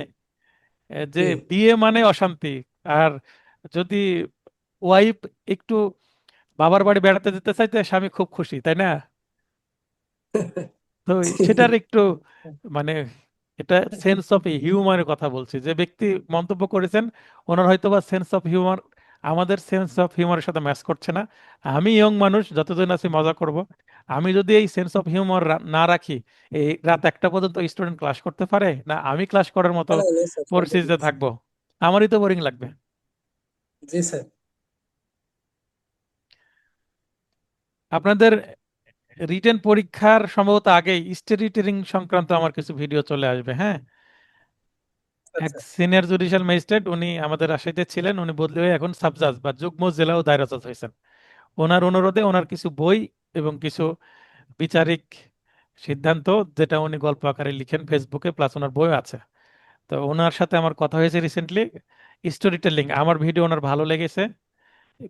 যে জি বিয়ে মানে অশান্তি, আর যদি ওয়াইফ একটু বাবার বাড়ি বেড়াতে যেতে চাইতে স্বামী খুব খুশি, তাই না? তো সেটার একটু মানে এটা সেন্স অফ হিউমারের কথা বলছি। যে ব্যক্তি মন্তব্য করেছেন ওনার হয়তো বা সেন্স অফ হিউমার আমাদের সেন্স অফ হিউমারের সাথে ম্যাচ করছে না। আমি ইয়ং মানুষ, যতদিন আছি মজা করব। আমি যদি এই সেন্স অফ হিউমার না রাখি, এই রাত 1টা পর্যন্ত স্টুডেন্ট ক্লাস করতে পারে না? আমি ক্লাস করার মতো না, না, না, স্যার সম্ভব পরিস্থিতিতে না। থাকবো? আমারই তো বোরিং লাগবে। জি স্যার। আপনাদের রিটেন পরীক্ষার সম্ভবত আগেই স্টেরিটেরিং সংক্রান্ত আমার কিছু ভিডিও চলে আসবে। হ্যাঁ, এক আচ্ছা সিনিয়র জুডিশিয়াল ম্যাজিস্ট্রেট, উনি আমাদের রাজশাহীতে ছিলেন, উনি বদলি হয়ে এখন সাব জাজ বা যুগ্ম জেলা ও দায়রা জজ হয়েছেন। ওনার অনুরোধে ওনার কিছু বই এবং কিছু বিচারিক সিদ্ধান্ত, যেটা উনি গল্প আকারে লিখেন ফেসবুকে, প্লাস ওনার বই আছে। তো ওনার সাথে আমার কথা হয়েছে রিসেন্টলি। স্টোরি টেলিং, আমার ভিডিও ওনার ভালো লেগেছে।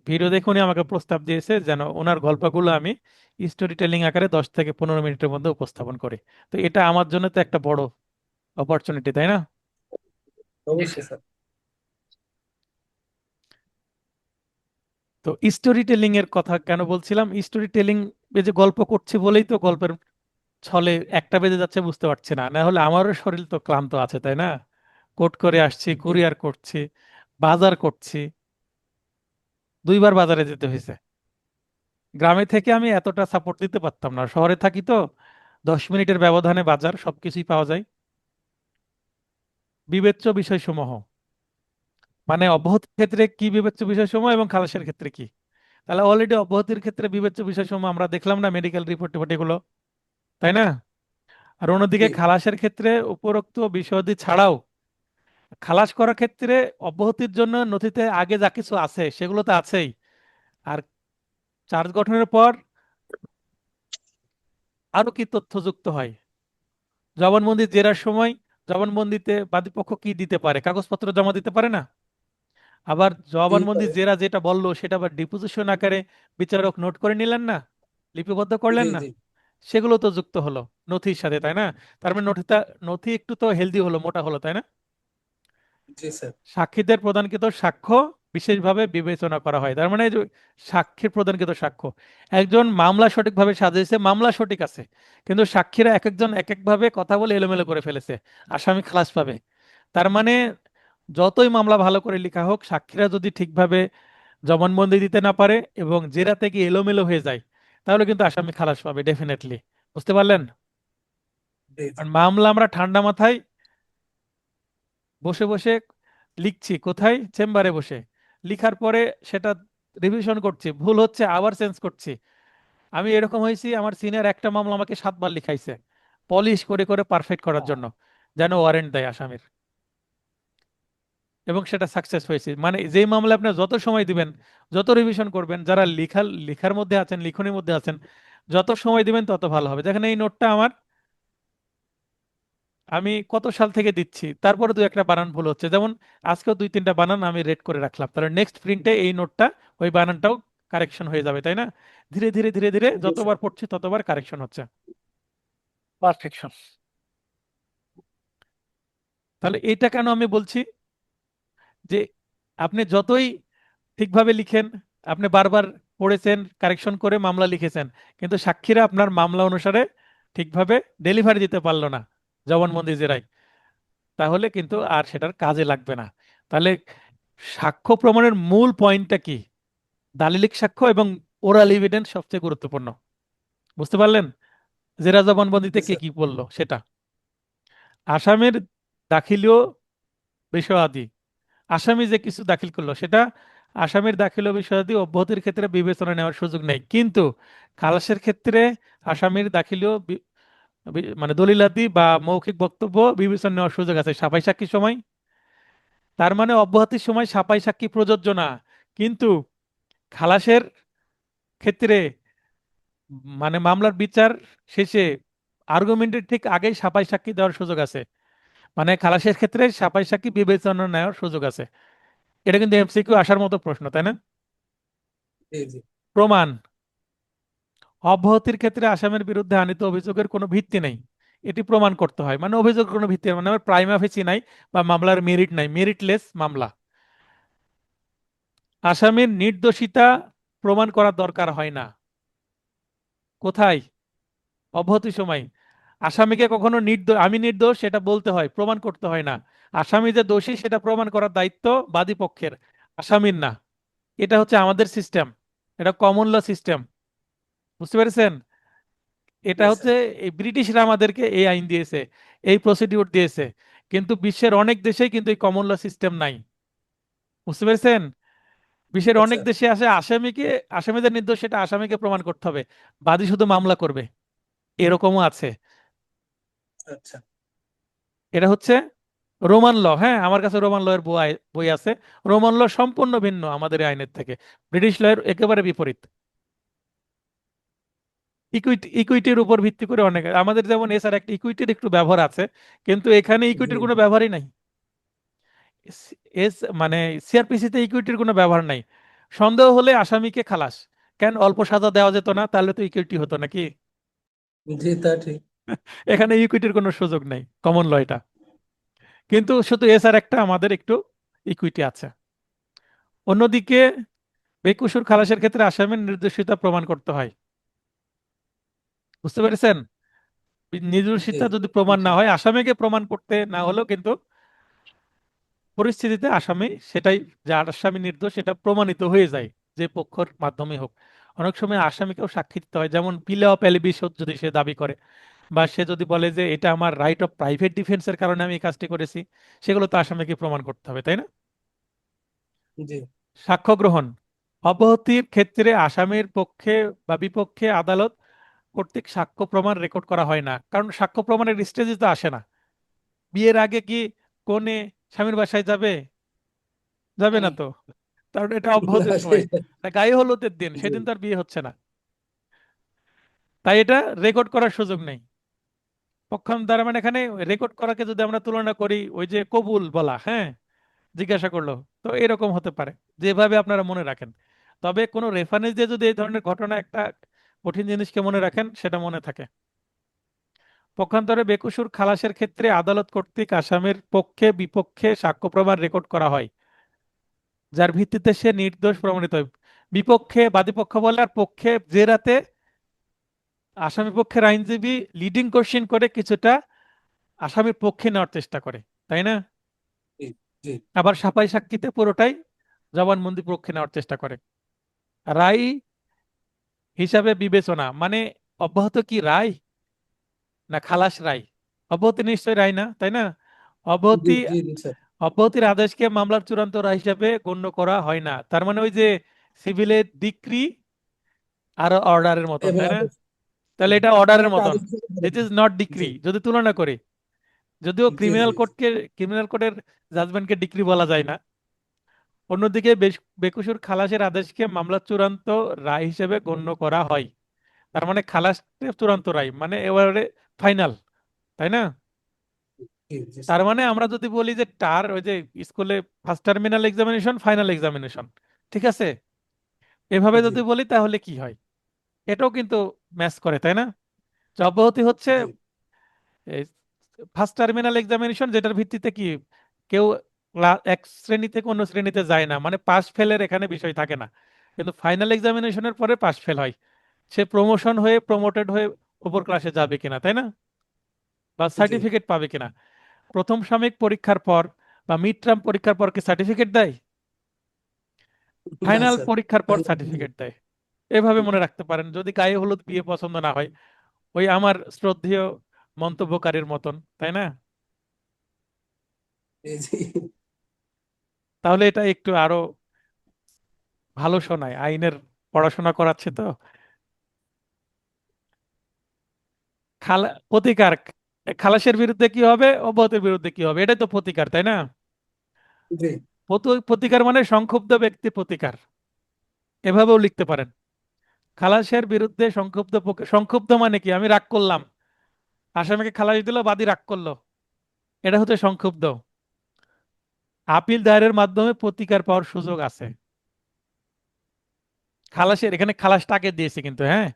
ভিডিও দেখে উনি আমাকে প্রস্তাব দিয়েছে যেন ওনার গল্পগুলো আমি স্টোরি টেলিং আকারে 10 থেকে 15 মিনিটের মধ্যে উপস্থাপন করি। তো এটা আমার জন্য তো একটা বড় অপরচুনিটি, তাই না? অবশ্যই স্যার। তো স্টোরি টেলিং এর কথা কেন বলছিলাম, স্টোরি টেলিং এই যে গল্প করছি বলেই তো গল্পের ছলে একটা বেজে যাচ্ছে বুঝতে পারছি না, না হলে আমারও শরীর তো ক্লান্ত আছে, তাই না? কোর্ট করে আসছি, জি কুরিয়ার করছি, বাজার করছি, 2বার বাজারে যেতে হয়েছে। গ্রামে থেকে আমি এতটা সাপোর্ট দিতে পারতাম না, শহরে থাকি তো 10 মিনিটের ব্যবধানে বাজার সবকিছুই পাওয়া যায়। বিবেচ্য বিষয়সমূহ, মানে অব্যাহতির ক্ষেত্রে কি বিবেচ্য বিষয়সমূহ এবং খালাসের ক্ষেত্রে কি। তাহলে অলরেডি অব্যাহতির ক্ষেত্রে বিবেচ্য বিষয়সমূহ আমরা দেখলাম না, মেডিকেল রিপোর্ট টিপোর্ট এগুলো, তাই না? আর অন্যদিকে জি খালাসের ক্ষেত্রে উপরোক্ত বিষয়াদি ছাড়াও খালাস করার ক্ষেত্রে অব্যাহতির জন্য নথিতে আগে যা কিছু আছে সেগুলো তো আছেই। আর চার্জ গঠনের পর আরো কি তথ্য যুক্ত হয়, জবানবন্দি জেরার সময় জবানবন্দিতে বাদীপক্ষ কি দিতে পারে, কাগজপত্র জমা দিতে পারে না? আবার দিতে জবানবন্দি পারে। জেরা যেটা বললো সেটা আবার ডিপোজিশন আকারে বিচারক নোট করে নিলেন না, লিপিবদ্ধ করলেন জি না, জি সেগুলো তো যুক্ত হলো নথির সাথে, তাই না? তার মানে নথি একটু তো হেলদি হলো, মোটা হলো, তাই না? জি স্যার। সাক্ষীদের প্রদানকৃত সাক্ষ্য বিশেষভাবে বিবেচনা করা হয়, তার মানে এই যে সাক্ষীর প্রদানকৃত সাক্ষ্য, একজন মামলা সঠিকভাবে সাজিয়েছে, মামলা সঠিক আছে, কিন্তু সাক্ষীরা এক একজন এক একভাবে কথা বলে এলোমেলো করে ফেলেছে, আসামি খালাস পাবে। তার মানে যতই মামলা ভালো করে লেখা হোক, সাক্ষীরা যদি ঠিকভাবে জবানবন্দি দিতে না পারে এবং জেরা থেকে এলোমেলো হয়ে যায়, তাহলে কিন্তু আসামি খালাস পাবে ডেফিনেটলি। বুঝতে পারলেন? জি জি আর মামলা আমরা ঠান্ডা মাথায় বসে বসে লিখছি, কোথায়? চেম্বারে বসে। লিখার পরে সেটা রিভিশন করছি, ভুল হচ্ছে আবার চেঞ্জ করছি। আমি এরকম হয়েছি, আমার সিনিয়র একটা মামলা আমাকে 7বার লিখাইছে পলিশ করে করে পারফেক্ট করার জন্য, যেন ওয়ারেন্ট দেয় আসামির। এবং সেটা সাকসেস হয়েছে। মানে যেই মামলা আপনি যত সময় দিবেন, যত রিভিশন করবেন, যারা লিখার মধ্যে আছেন, লিখনের মধ্যে আছেন, যত সময় দিবেন তত ভালো হবে। দেখেন এই নোটটা আমার, আমি কত সাল থেকে দিচ্ছি, তারপরে দু একটা বানান ভুল হচ্ছে, যেমন আজকেও 2-3টা বানান আমি রেড করে রাখলাম, তাহলে নেক্সট প্রিন্টে এই নোটটা, ওই বানানটাও কারেকশন হয়ে যাবে, তাই না? ধীরে ধীরে ধীরে ধীরে জি স্যার। যতবার পড়ছি ততবার কারেকশন হচ্ছে, পারফেকশন। তাহলে এটা কেন আমি বলছি যে আপনি যতই ঠিকভাবে লিখেন, আপনি বারবার পড়েছেন, কারেকশন করে মামলা লিখেছেন, কিন্তু সাক্ষীরা আপনার মামলা অনুসারে ঠিকভাবে ডেলিভারি দিতে পারলো না জবানবন্দি জেরায়, তাহলে কিন্তু আর সেটার কাজে লাগবে না। তাহলে সাক্ষ্য প্রমাণের মূল পয়েন্টটা কি? দালিলিক সাক্ষ্য এবং ওরাল এভিডেন্স সবচেয়ে গুরুত্বপূর্ণ। বুঝতে পারলেন? জেরা জবানবন্দিতে জি কে স্যার। কি বললো সেটা, আসামির দাখিলীয় বিষয়াদি, আসামি যে কিছু দাখিল করলো সেটা আসামির দাখিলীয় বিষয়াদি অব্যাহতির ক্ষেত্রে বিবেচনা নেওয়ার সুযোগ নেই, কিন্তু খালাসের ক্ষেত্রে আসামির দাখিলীয় মানে দলিলাদি বা মৌখিক বক্তব্য বিবেচনা নেওয়ার সুযোগ আছে সাফাই সাক্ষীর সময়। তার মানে অব্যাহতির সময় সাফাই সাক্ষী প্রযোজ্য না, কিন্তু খালাসের ক্ষেত্রে মানে মামলার বিচার শেষে আর্গুমেন্টের ঠিক আগেই সাফাই সাক্ষী দেওয়ার সুযোগ আছে। মানে খালাসের ক্ষেত্রে সাফাই সাক্ষী বিবেচনা নেওয়ার সুযোগ আছে। এটা কিন্তু এমসিকিউ আসার মতো প্রশ্ন, তাই না? জি জি প্রমাণ, অব্যাহতির ক্ষেত্রে আসামির বিরুদ্ধে আনীত অভিযোগের কোনো ভিত্তি নেই, এটি প্রমাণ করতে হয়। মানে অভিযোগের কোনো ভিত্তি নেই, মানে আমার প্রাইমা ফেসি নাই বা মামলার মেরিট নাই, মেরিটলেস মামলা। আসামির নির্দোষিতা প্রমাণ করার দরকার হয় না। কোথায়? অব্যাহতি সময় আসামিকে কখনো আমি নির্দোষ সেটা বলতে হয়, প্রমাণ করতে হয় না। আসামি যে দোষী সেটা প্রমাণ করার দায়িত্ব বাদী পক্ষের, আসামির না। এটা হচ্ছে আমাদের সিস্টেম, এটা কমন ল সিস্টেম। বুঝতে পেরেছেন? এটা জি হচ্ছে স্যার। এই ব্রিটিশরা আমাদেরকে এই আইন দিয়েছে, এই প্রসিডিউর দিয়েছে, কিন্তু বিশ্বের অনেক দেশেই কিন্তু এই কমন ল সিস্টেম নাই। বুঝতে পেরেছেন? বিশ্বের আচ্ছা অনেক দেশে আসে আসামিদের নির্দোষ সেটা আসামিকে প্রমাণ করতে হবে, বাদী শুধু মামলা করবে, এরকমও আছে। আচ্ছা। এটা হচ্ছে রোমান ল, হ্যাঁ আমার কাছে রোমান ল এর বই বই আছে। রোমান ল সম্পূর্ণ ভিন্ন আমাদের এই আইনের থেকে, ব্রিটিশ ল এর একেবারে বিপরীত। ইকুইটির উপর ভিত্তি করে অনেক, আমাদের যেমন এছাড়া একটা ইকুইটির একটু ব্যবহার আছে, কিন্তু এখানে জি ইকুইটির কোনো ব্যবহারই নাই। এস মানে সিআরপিসি তে ইকুইটির কোনো ব্যবহার নাই। সন্দেহ হলে আসামিকে খালাস। কেন অল্প সাজা দেওয়া যেত না? তাহলে তো ইকুইটি হতো নাকি? জি, তা ঠিক। এখানে ইকুইটির কোনো সুযোগ নাই, কমন ল এটা। কিন্তু শুধু এছাড়া একটা আমাদের একটু ইকুইটি আছে। অন্যদিকে বেকসুর খালাসের ক্ষেত্রে আসামির নির্দোষিতা প্রমাণ করতে হয়। বুঝতে পেরেছেন? জি নির্দোষিতা যদি প্রমাণ না হয়, আসামিকে প্রমাণ করতে না হলেও কিন্তু পরিস্থিতিতে আসামি সেটাই, যে আসামি নির্দোষ সেটা প্রমাণিত হয়ে যায়, যে পক্ষের মাধ্যমে হোক। অনেক সময় আসামিকেও সাক্ষী দিতে হয়, যেমন পিলে অফ এলিবিশন যদি সে দাবি করে, বা সে যদি বলে যে এটা আমার রাইট অফ প্রাইভেট ডিফেন্সের কারণে আমি এই কাজটি করেছি, সেগুলো তো আসামিকে প্রমাণ করতে হবে, তাই না? জি সাক্ষ্য গ্রহণ অব্যাহতির ক্ষেত্রে আসামির পক্ষে বা বিপক্ষে আদালত কর্তৃক সাক্ষ্য প্রমাণ রেকর্ড করা হয় না, কারণ সাক্ষ্য প্রমাণের স্টেজে তো আসে না। বিয়ের আগে কি কনে স্বামীর বাসায় যাবে? যাবে না তো, কারণ এটা না, অব্যাহতির সময়, সেটাই। না গায়ে হলুদের দিন, জি সেদিন তার বিয়ে হচ্ছে না। তাই এটা রেকর্ড করার সুযোগ নেই পক্ষান্তর দ্বারা। মানে এখানে রেকর্ড করাকে যদি আমরা তুলনা করি ওই যে কবুল বলা, হ্যাঁ জিজ্ঞাসা করলো, তো এরকম হতে পারে, যেভাবে আপনারা মনে রাখেন। তবে কোনো রেফারেন্স দিয়ে যদি এই ধরনের ঘটনা, একটা কঠিন জিনিসকে মনে রাখেন, সেটা মনে থাকে। পক্ষান্তরে বেকসুর খালাসের ক্ষেত্রে আদালত কর্তৃক আসামির পক্ষে বিপক্ষে সাক্ষ্য প্রমাণ রেকর্ড করা হয়, যার ভিত্তিতে সে নির্দোষ প্রমাণিত হয়। বিপক্ষে বাদীপক্ষ বলে, আর পক্ষে জেরাতে আসামি পক্ষের আইনজীবী লিডিং কোশ্চেন করে কিছুটা আসামির পক্ষে নেওয়ার চেষ্টা করে, তাই না? জি জি আবার সাফাই সাক্ষীতে পুরোটাই জবানবন্দি পক্ষে নেওয়ার চেষ্টা করে। রায় হিসাবে বিবেচনা মানে অব্যাহত কি রায় না খালাস রায়? অব্যাহতি নিশ্চয় রায় না, তাই না? জি অব্যাহতি, জি জি স্যার। অব্যাহতির আদেশকে মামলার চূড়ান্ত রায় হিসাবে গণ্য করা হয় না। তার মানে ওই যে সিভিলের ডিক্রি আর অর্ডারের মতন, এবং তাই না? আদেশ। তাহলে এটা মানে অর্ডারের একটা মতন, আদেশ থেকে বড় দিস ইজ কিছু। নট জি ডিক্রি যদি তুলনা করি। যদিও জি জি জি। ক্রিমিনাল কোর্টের জাজমেন্টকে ডিক্রি বলা যায় না। অন্যদিকে বেকসুর খালাসের আদেশকে মামলার চূড়ান্ত রায় হিসেবে গণ্য করা হয়। তার মানে খালাস চূড়ান্ত রায়, মানে এবারে ফাইনাল, তাই না? জি জি তার স্যার। মানে আমরা যদি বলি যে টার ওই যে স্কুলে first terminal examination, final examination, ঠিক আছে, এভাবে জি যদি বলি তাহলে কি হয়? এটাও কিন্তু ম্যাচ করে, তাই না? যে অব্যাহতি হচ্ছে জি ফার্স্ট টার্মিনাল এক্সামিনেশন, যেটার ভিত্তিতে কি কেউ এক শ্রেণী থেকে অন্য শ্রেণীতে যায় না, মানে পাস ফেলের এখানে বিষয় থাকে না। কিন্তু ফাইনাল এক্সামিনেশনের পরে পাস ফেল হয়, সে প্রমোশন হয়ে প্রমোটেড হয়ে উপর ক্লাসে যাবে কিনা, তাই না? বা জি। সার্টিফিকেট পাবে কিনা। প্রথম সাময়িক পরীক্ষার পর বা মিড টার্ম পরীক্ষার পর কি সার্টিফিকেট দেয়? না ফাইনাল স্যার। পরীক্ষার পর ফাইনাল। সার্টিফিকেট দেয়। এভাবে মনে রাখতে পারেন, যদি গায়ে হলুদ বিয়ে পছন্দ না হয়, ওই আমার শ্রদ্ধেয় মন্তব্যকারীর মতন, তাই না? জি জি তাহলে এটা একটু আরো ভালো শোনায়, আইনের পড়াশোনা করাচ্ছে তো। প্রতিকার, খালাসের বিরুদ্ধে কি হবে, অব্যাহতির বিরুদ্ধে কি হবে, এটাই তো প্রতিকার, তাই না? জি প্রতিকার মানে সংক্ষুব্ধ ব্যক্তি প্রতিকার, এভাবেও লিখতে পারেন। খালাসের বিরুদ্ধে সংক্ষুব্ধ মানে কি, আমি রাগ করলাম, আসামিকে খালাস দিল, বাদী রাগ করলো, এটা হচ্ছে সংক্ষুব্ধ। আপিল দায়েরের মাধ্যমে প্রতিকার পাওয়ার সুযোগ আছে। খালাসের এখানে খালাসটা আগে দিয়েছে কিন্তু, হ্যাঁ,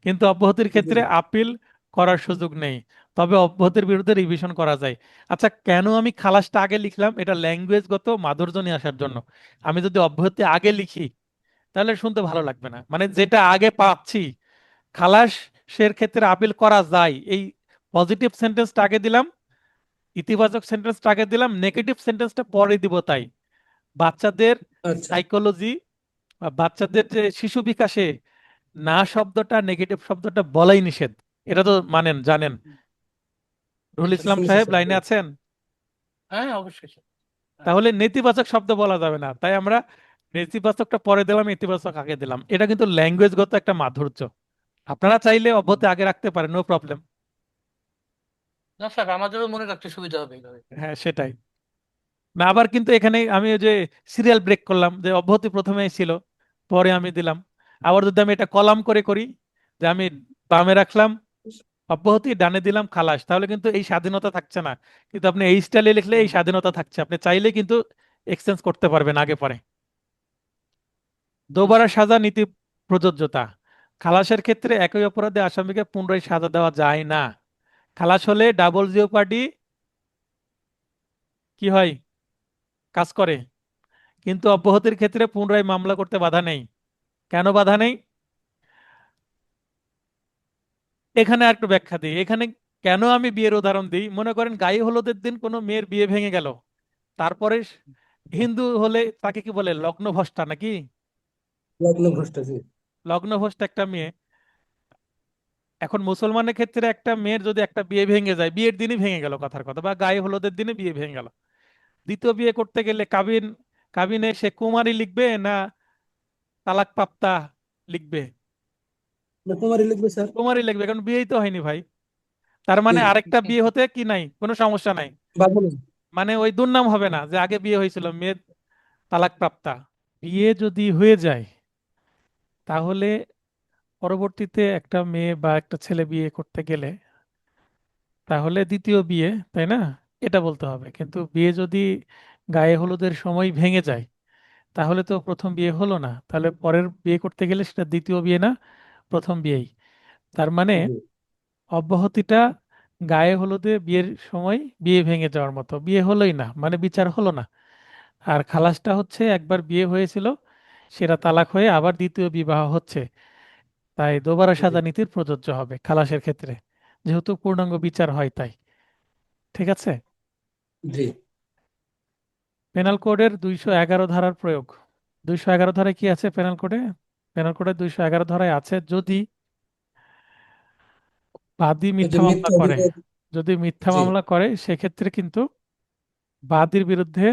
কিন্তু অব্যাহতির জি ক্ষেত্রে আপিল করার সুযোগ নেই। তবে অব্যাহতির বিরুদ্ধে রিভিশন করা যায়। আচ্ছা, কেন আমি খালাসটা আগে লিখলাম? এটা ল্যাঙ্গুয়েজগত মাধুর্য নিয়ে আসার জন্য। আমি যদি অব্যাহতি আগে লিখি তাহলে শুনতে ভালো লাগবে না, মানে যেটা আগে পাচ্ছি, খালাসের ক্ষেত্রে আপিল করা যায়, এই পজিটিভ সেন্টেন্সটা আগে দিলাম, ইতিবাচক সেন্টেন্সটা আগে দিলাম, নেগেটিভ সেন্টেন্সটা পরে দিব। তাই বাচ্চাদের আচ্ছা। সাইকোলজি বা বাচ্চাদের যে শিশু বিকাশে না শব্দটা, নেগেটিভ শব্দটা বলাই নিষেধ। এটা তো মানেন, জানেন। রুহুল এটা ইসলাম শুনেছি সাহেব স্যার। লাইনে আছেন? তাহলে নেতিবাচক শব্দ বলা যাবে না, তাই আমরা নেতিবাচকটা পরে দিলাম, ইতিবাচক আগে দিলাম। এটা কিন্তু ল্যাঙ্গুয়েজগত একটা মাধুর্য। আপনারা চাইলে অব্যাহতি আগে রাখতে পারেন, নো প্রবলেম। না স্যার, আমাদেরও মনে রাখতে সুবিধা হবে এইভাবে। হ্যাঁ সেটাই। না আবার কিন্তু এখানে আমি ওই যে সিরিয়াল ব্রেক করলাম, যে অব্যাহতি প্রথমেই ছিল, পরে আমি দিলাম। আবার যদি আমি এটা কলাম করে করি, যে আমি বামে রাখলাম অব্যাহতি, ডানে দিলাম খালাস, তাহলে কিন্তু এই স্বাধীনতা থাকছে না। কিন্তু আপনি এই স্টাইলে লিখলে এই স্বাধীনতা থাকছে, আপনি চাইলে কিন্তু এক্সচেঞ্জ করতে পারবেন আগে পরে। দোবারা আচ্ছা। সাজা নীতি প্রযোজ্যতা। খালাসের ক্ষেত্রে একই অপরাধে আসামিকে পুনরায় সাজা দেওয়া যায় না। খালাস হলে ডাবল জিওপার্ডি কি হয়, কাজ করে। কিন্তু অব্যাহতির ক্ষেত্রে পুনরায় মামলা করতে বাধা নেই। কেন বাধা নেই? এখানে একটু ব্যাখ্যা দিই। এখানে কেন আমি বিয়ের উদাহরণ দিই, মনে করেন গায়ে হলুদের দিন কোনো মেয়ের বিয়ে ভেঙে গেল, তারপরে হিন্দু হলে তাকে কি বলে, লগ্নভ্রষ্টা নাকি? লগ্ন ভ্রষ্টাচার। লগ্নভ্রষ্ট একটা মেয়ে। এখন মুসলমানের ক্ষেত্রে একটা মেয়ের যদি একটা বিয়ে ভেঙে যায়, বিয়ের দিনই ভেঙে গেল কথার কথা, বা গায়ে হলুদের দিনে বিয়ে ভেঙে গেল, দ্বিতীয় বিয়ে করতে গেলে কাবিনে সে কুমারী লিখবে না তালাক প্রাপ্তা লিখবে? কুমারী লিখবে স্যার। কুমারী লিখবে, কারণ বিয়েই তো হয়নি ভাই। তার মানে জি। আরেকটা বিয়ে হতে কি নাই, কোনো সমস্যা নাই। বাধা নেই। মানে ওই দুর্নাম হবে না যে আগে বিয়ে হয়েছিল মেয়ে তালাক প্রাপ্তা। বিয়ে যদি হয়ে যায়, তাহলে পরবর্তীতে একটা মেয়ে বা একটা ছেলে বিয়ে করতে গেলে তাহলে দ্বিতীয় বিয়ে, তাই না, এটা বলতে হবে। কিন্তু বিয়ে যদি গায়ে হলুদের সময় ভেঙে যায়, তাহলে তো প্রথম বিয়ে হলো না, তাহলে পরের বিয়ে করতে গেলে সেটা দ্বিতীয় বিয়ে না, প্রথম বিয়েই। তার মানে জি। অব্যাহতিটা গায়ে হলুদে বিয়ের সময় বিয়ে ভেঙে যাওয়ার মতো, বিয়ে হলোই না মানে বিচার হলো না। আর খালাসটা হচ্ছে একবার বিয়ে হয়েছিল, সেটা তালাক হয়ে আবার দ্বিতীয় বিবাহ হচ্ছে, তাই দোবারা জি। সাজা নীতির প্রযোজ্য হবে খালাসের ক্ষেত্রে, যেহেতু পূর্ণাঙ্গ বিচার হয় তাই। ঠিক আছে। জি। পেনাল কোডের 211 ধারার প্রয়োগ। 211 ধারায় কি আছে পেনাল কোডে? পেনাল কোডের 211 ধারায় আছে, যদি বাদী এই যে মিথ্যা মামলা মিথ্যা করে, অভিযোগ। যদি মিথ্যা জি। মামলা করে সেক্ষেত্রে কিন্তু বাদীর বিরুদ্ধে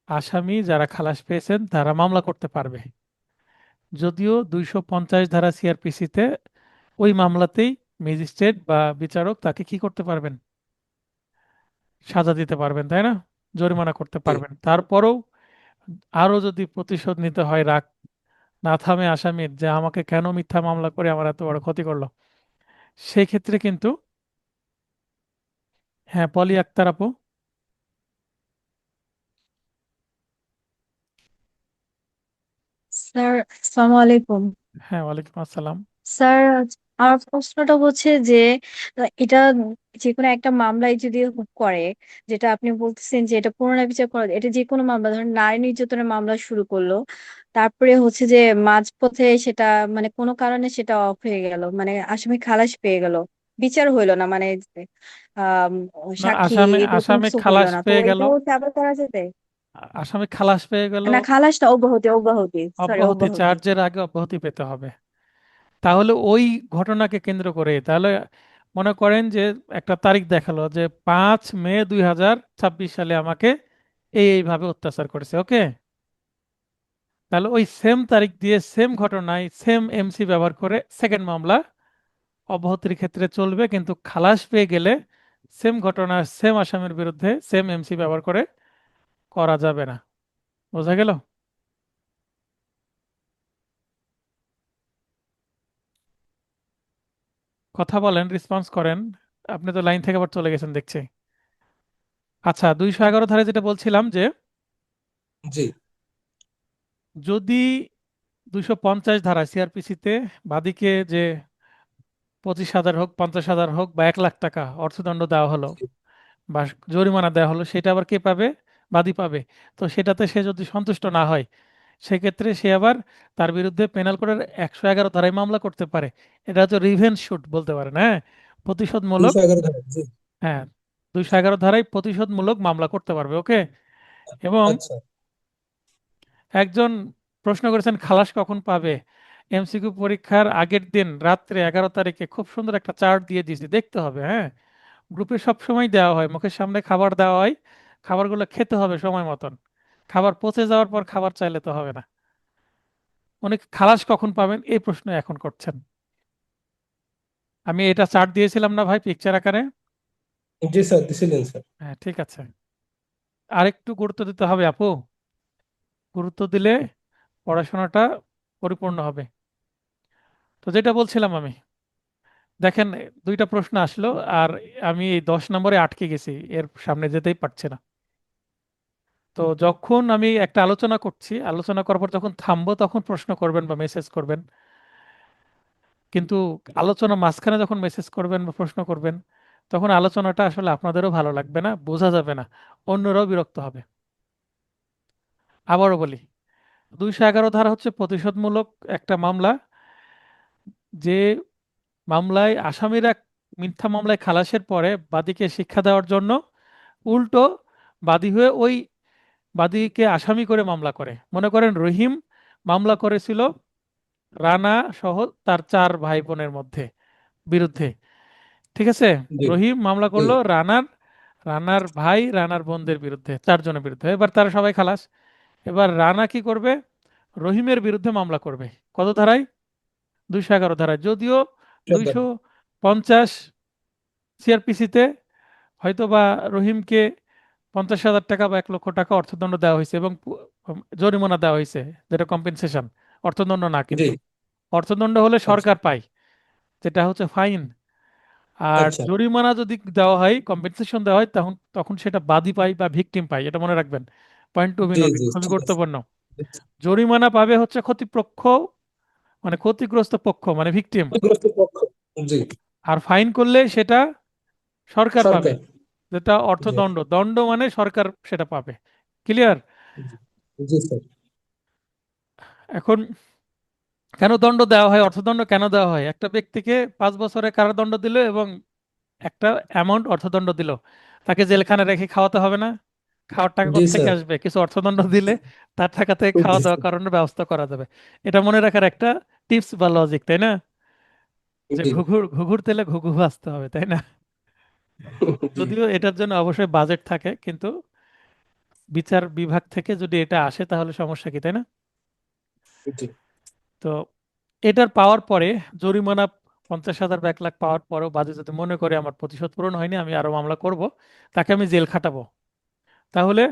আসামি যারা খালাস পেয়েছেন তারা মামলা করতে পারবে। যদিও 250 ধারা সিআরপিসিতে ওই মামলাতেই ম্যাজিস্ট্রেট বা বিচারক তাকে কি করতে পারবেন, সাজা দিতে পারবেন, তাই না, জরিমানা করতে জি। পারবেন। তারপরেও আরো যদি প্রতিশোধ নিতে হয়, রাগ না থামে আসামির যে আমাকে কেন মিথ্যা মামলা করে আমার এত বড় ক্ষতি করলো, সেই ক্ষেত্রে কিন্তু, হ্যাঁ পলি আক্তার আপু। স্যার, আসসালামু আলাইকুম। হ্যাঁ ওয়ালাইকুম আসসালাম। স্যার, আমার প্রশ্নটা হচ্ছে যে এটা যে কোনো একটা মামলায় যদি করে, যেটা আপনি বলতেছেন যে এটা পুনরায় বিচার করা যায়, এটা যে কোনো মামলা, ধরেন নারী নির্যাতনের মামলা শুরু করলো, তারপরে হচ্ছে যে মাঝপথে সেটা মানে কোনো কারণে সেটা অফ হয়ে গেল, মানে আসামি খালাস পেয়ে গেল, বিচার হইলো না, মানে আহ না, সাক্ষী আসামি এগুলো কোনো আসামি কিছু হইলো খালাস না, তো পেয়ে গেল, এটাও আবার করা যাবে? আসামি খালাস পেয়ে গেল, না, খালাস না, অব্যাহতি, অব্যাহতি, সরি, অব্যাহতি অব্যাহতি। চার্জের আগে অব্যাহতি পেতে হবে। তাহলে ওই ঘটনাকে কেন্দ্র করে, তাহলে মনে করেন যে একটা তারিখ দেখালো যে 5 মে 2026 সালে আমাকে এইভাবে অত্যাচার করেছে, ওকে। তাহলে ওই সেম তারিখ দিয়ে সেম ঘটনায় সেম এমসি ব্যবহার করে সেকেন্ড মামলা অব্যাহতির ক্ষেত্রে চলবে, কিন্তু খালাস পেয়ে গেলে সেম ঘটনা সেম আসামির বিরুদ্ধে সেম এমসি ব্যবহার করে করা যাবে না। বোঝা গেল? কথা বলেন, রেসপন্স করেন। আপনি তো লাইন থেকে আবার চলে গেছেন দেখছি। আচ্ছা, 211 ধারে যেটা বলছিলাম যে জি। যদি 250 ধারা সিআরপিসিতে বাদীকে যে 25,000 হোক, 50,000 হোক, বা 1 লাখ টাকা অর্থদণ্ড দেওয়া হলো জি। বা জরিমানা দেওয়া হলো, সেটা আবার কে পাবে? বাদী পাবে। তো সেটাতে সে যদি সন্তুষ্ট না হয়, সেক্ষেত্রে সে আবার তার বিরুদ্ধে পেনাল কোডের 111 ধারায় মামলা করতে পারে। এটা হচ্ছে রিভেঞ্জ শুট বলতে পারেন, হ্যাঁ, প্রতিশোধমূলক। 211 ধারা। জি। হ্যাঁ, 211 ধারায় প্রতিশোধমূলক মামলা করতে পারবে, ওকে। এবং আচ্ছা। একজন প্রশ্ন করেছেন খালাস কখন পাবে। এমসিকিউ পরীক্ষার আগের দিন রাত্রে 11 তারিখে খুব সুন্দর একটা চার্ট দিয়ে দিয়েছি, দেখতে হবে, হ্যাঁ। গ্রুপে সব সময় দেওয়া হয়, মুখের সামনে খাবার দেওয়া হয়, খাবারগুলো খেতে হবে সময় মতন। খাবার পচে যাওয়ার পর খাবার চাইলে তো হবে না। উনি খালাস কখন পাবেন এই প্রশ্ন এখন করছেন। আমি এটা চার্ট দিয়েছিলাম না ভাই পিকচার আকারে? জি স্যার, দিছিলেন স্যার। হ্যাঁ, ঠিক আছে। আরেকটু গুরুত্ব দিতে হবে আপু, গুরুত্ব দিলে পড়াশোনাটা পরিপূর্ণ হবে। তো যেটা বলছিলাম আমি, দেখেন দুইটা প্রশ্ন আসলো, আর আমি এই 10 নম্বরে আটকে গেছি, এর সামনে যেতেই পারছি না। তো যখন আমি একটা আলোচনা করছি, আলোচনা করার পর যখন থামবো তখন প্রশ্ন করবেন বা মেসেজ করবেন, কিন্তু আলোচনা মাঝখানে যখন মেসেজ করবেন বা প্রশ্ন করবেন, তখন আলোচনাটা আসলে আপনাদেরও ভালো লাগবে না, বোঝা যাবে না, অন্যরাও বিরক্ত হবে। আবারও বলি, 211 ধারা হচ্ছে প্রতিশোধমূলক একটা মামলা, যে মামলায় আসামিরা মিথ্যা মামলায় খালাসের পরে বাদীকে শিক্ষা দেওয়ার জন্য উল্টো বাদী হয়ে ওই বাদীকে আসামি করে মামলা করে। মনে করেন রহিম মামলা করেছিল রানা সহ তার 4 ভাই বোনের মধ্যে বিরুদ্ধে, ঠিক আছে? জি রহিম মামলা জি। করলো রানার রানার ভাই রানার বোনদের বিরুদ্ধে, 4 জনের বিরুদ্ধে। এবার তারা সবাই খালাস। এবার রানা কি করবে? রহিমের বিরুদ্ধে মামলা করবে। কত ধারায়? 211 ধারায়। যদিও সদর। 250 সিআরপিসিতে হয়তো বা রহিমকে 50,000 টাকা বা 1 লক্ষ টাকা অর্থদণ্ড দেওয়া হয়েছে এবং জরিমানা দেওয়া হয়েছে, যেটা কম্পেনসেশন, অর্থদণ্ড না জি। কিন্তু। অর্থদণ্ড হলে আচ্ছা সরকার পায়, যেটা হচ্ছে ফাইন। আর আচ্ছা। জরিমানা যদি দেওয়া হয়, কম্পেনসেশন দেওয়া হয়, তখন তখন সেটা বাদী পায় বা ভিকটিম পায়, এটা মনে রাখবেন। পয়েন্ট টু বি জি নোটেড, জি, খুবই ঠিক আছে। গুরুত্বপূর্ণ। জরিমানা পাবে হচ্ছে ক্ষতিপক্ষ, মানে ক্ষতিগ্রস্ত পক্ষ, মানে ভিকটিম। ক্ষতিগ্রস্ত পক্ষ। জি। আর ফাইন করলে সেটা সরকার পাবে, সরকার। যেটা জি অর্থদণ্ড। দণ্ড মানে সরকার সেটা পাবে। ক্লিয়ার? জি। জি স্যার। এখন কেন দণ্ড দেওয়া হয়, অর্থদণ্ড কেন দেওয়া হয়? একটা ব্যক্তিকে 5 বছরের কারাদণ্ড দিল এবং একটা অ্যামাউন্ট অর্থদণ্ড দিল, তাকে জেলখানে রেখে খাওয়াতে হবে না? খাওয়ার টাকা জি কোত্থেকে স্যার। আসবে? কিছু অর্থদণ্ড দিলে তার টাকা থেকে খাওয়া জি দাওয়া স্যার। করানোর ব্যবস্থা করা যাবে। এটা মনে রাখার একটা টিপস বা লজিক, তাই না? যে জি ঘুঘুর ঘুঘুর তেলে ঘুঘু ভাজতে হবে, তাই না? জি যদিও এটার জন্য অবশ্যই বাজেট থাকে, কিন্তু বিচার বিভাগ থেকে যদি এটা আসে তাহলে সমস্যা কি, তাই না? জি। তো এটার পাওয়ার পরে জরিমানা 50,000 বা 1 লাখ পাওয়ার পরেও বাদী যদি মনে করে আমার প্রতিশোধ পূরণ হয়নি, আমি আরো মামলা করব, তাকে আমি জেল খাটাবো। তাহলে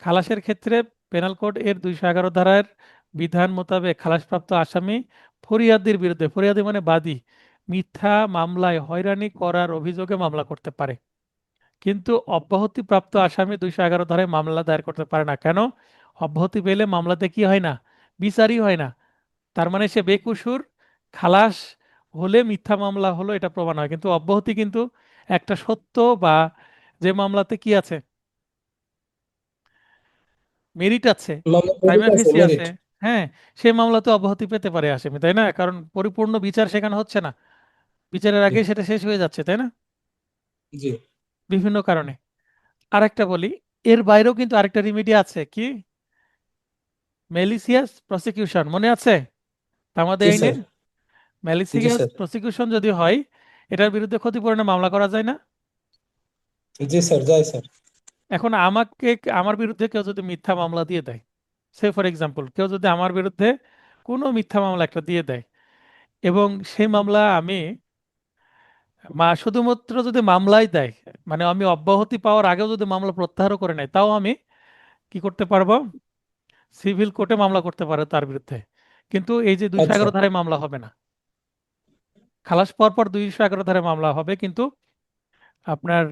খালাসের ক্ষেত্রে পেনাল কোড এর 211 ধারার বিধান মোতাবেক খালাসপ্রাপ্ত আসামি ফরিয়াদির বিরুদ্ধে, ফরিয়াদি মানে বাদী, মিথ্যা মামলায় হয়রানি করার অভিযোগে মামলা করতে পারে। কিন্তু অব্যাহতিপ্রাপ্ত আসামি 211 ধারায় মামলা দায়ের করতে পারে না। কেন? অব্যাহতি পেলে মামলাতে কি হয় না? বিচারই হয় না। তার মানে সে বেকসুর, খালাস হলে মিথ্যা মামলা হলো এটা প্রমাণ হয়। কিন্তু অব্যাহতি কিন্তু একটা সত্য, বা যে মামলাতে কি আছে, মেরিট আছে, মামলা প্রাইমা মেরিট আছে, ফেসি আছে, মেরিট। হ্যাঁ, সেই মামলাতে অব্যাহতি পেতে পারে আসামি, তাই না? কারণ পরিপূর্ণ বিচার সেখানে হচ্ছে না, বিচারের জি আগে সেটা শেষ হয়ে যাচ্ছে, তাই না? জি। বিভিন্ন কারণে। আরেকটা বলি, এর বাইরেও কিন্তু আরেকটা রিমেডি আছে, কি? ম্যালিসিয়াস প্রসিকিউশন, মনে আছে আমাদের জি আইনে? স্যার। জি ম্যালিসিয়াস স্যার। প্রসিকিউশন যদি হয়, এটার বিরুদ্ধে ক্ষতিপূরণে মামলা করা যায় না? জি স্যার, যাই স্যার। এখন আমাকে, আমার বিরুদ্ধে কেউ যদি মিথ্যা মামলা দিয়ে দেয়, সে ফর এক্সাম্পল কেউ যদি আমার বিরুদ্ধে কোনো মিথ্যা মামলা একটা দিয়ে দেয়, এবং সেই মামলা আমি শুধুমাত্র যদি মামলাই দেয়, মানে আমি অব্যাহতি পাওয়ার আগেও যদি মামলা প্রত্যাহারও করে নেয়, তাও আমি কি করতে পারবো? সিভিল কোর্টে মামলা করতে পারে তার বিরুদ্ধে। কিন্তু এই যে দুইশো আচ্ছা এগারো ধারায় মামলা হবে না। খালাস পাওয়ার পর 211 ধারায় মামলা হবে, কিন্তু আপনার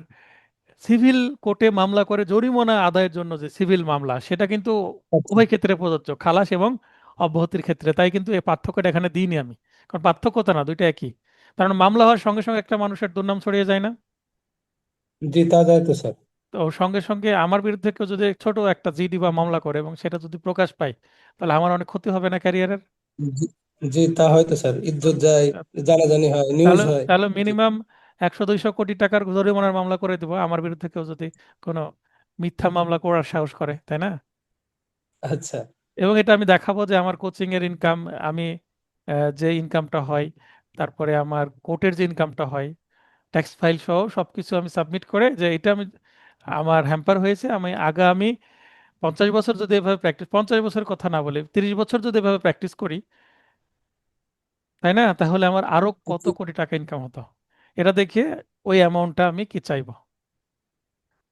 সিভিল কোর্টে মামলা করে জরিমানা আদায়ের জন্য যে সিভিল মামলা, সেটা কিন্তু আচ্ছা। উভয় ক্ষেত্রে প্রযোজ্য, খালাস এবং অব্যাহতির ক্ষেত্রে। তাই কিন্তু এই পার্থক্যটা এখানে দিইনি আমি, কারণ পার্থক্য তো না, দুইটা একই। কারণ মামলা হওয়ার সঙ্গে সঙ্গে একটা মানুষের দুর্নাম ছড়িয়ে যায় না? জি, তা যায় তো স্যার। তো সঙ্গে সঙ্গে আমার বিরুদ্ধে কেউ যদি ছোট একটা জিডি বা মামলা করে এবং সেটা যদি প্রকাশ পায়, তাহলে আমার অনেক ক্ষতি হবে না ক্যারিয়ারের? জি জি, তা হয়তো স্যার, ইজ্জত যায়, তো জানাজানি হয়, নিউজ তাহলে হয়। তাহলে জি। মিনিমাম 100-200 কোটি টাকার জরিমানার মামলা করে দেবো আমার বিরুদ্ধে কেউ যদি কোনো মিথ্যা মামলা করার সাহস করে, তাই না? আচ্ছা এবং এটা আমি দেখাবো যে আমার কোচিং এর ইনকাম, আমি যে ইনকামটা হয়, তারপরে আমার কোর্টের যে ইনকামটা হয়, ট্যাক্স ফাইল সহ সবকিছু আমি সাবমিট করে, যে এটা আমি, আমার হ্যাম্পার হয়েছে, আমি আগামী 50 বছর যদি এভাবে প্র্যাকটিস, 50 বছরের কথা না বলে 30 বছর যদি এভাবে প্র্যাকটিস করি, তাই না, তাহলে আমার আরো কত জি। কোটি টাকা ইনকাম হতো। এটা দেখে ওই অ্যামাউন্টটা আমি কি চাইবো।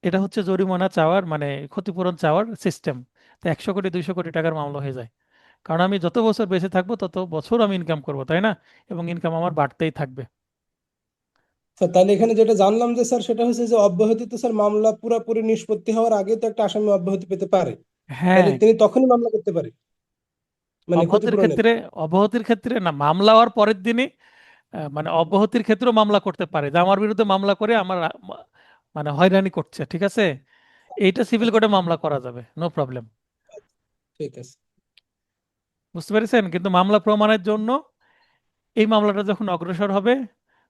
এটা হচ্ছে জরিমানা চাওয়ার মানে ক্ষতিপূরণ চাওয়ার সিস্টেম। তো 100 কোটি 200 কোটি টাকার মামলা হয়ে যায়, কারণ আমি যত বছর বেঁচে থাকবো তত বছর আমি ইনকাম করবো, তাই না? এবং ইনকাম আমার বাড়তেই থাকবে। স্যার তাহলে এখানে যেটা জানলাম যে স্যার সেটা হচ্ছে যে অব্যাহতি তো স্যার মামলা পুরোপুরি নিষ্পত্তি হওয়ার আগে তো একটা আসামি অব্যাহতি পেতে পারে, তাহলে হ্যাঁ, তিনি তখনই মামলা করতে পারে মানে অব্যাহতির ক্ষতিপূরণের। ক্ষেত্রে, অব্যাহতির ক্ষেত্রে না, মামলা হওয়ার পরের দিনই মানে অব্যাহতির ক্ষেত্রেও মামলা করতে পারে, যে আমার বিরুদ্ধে মামলা করে আমার মানে হয়রানি করছে, ঠিক আছে? এইটা সিভিল কোর্টে মামলা করা যাবে, নো প্রবলেম। ঠিক আছে। বুঝতে পেরেছেন? কিন্তু মামলা প্রমাণের জন্য এই মামলাটা যখন অগ্রসর হবে,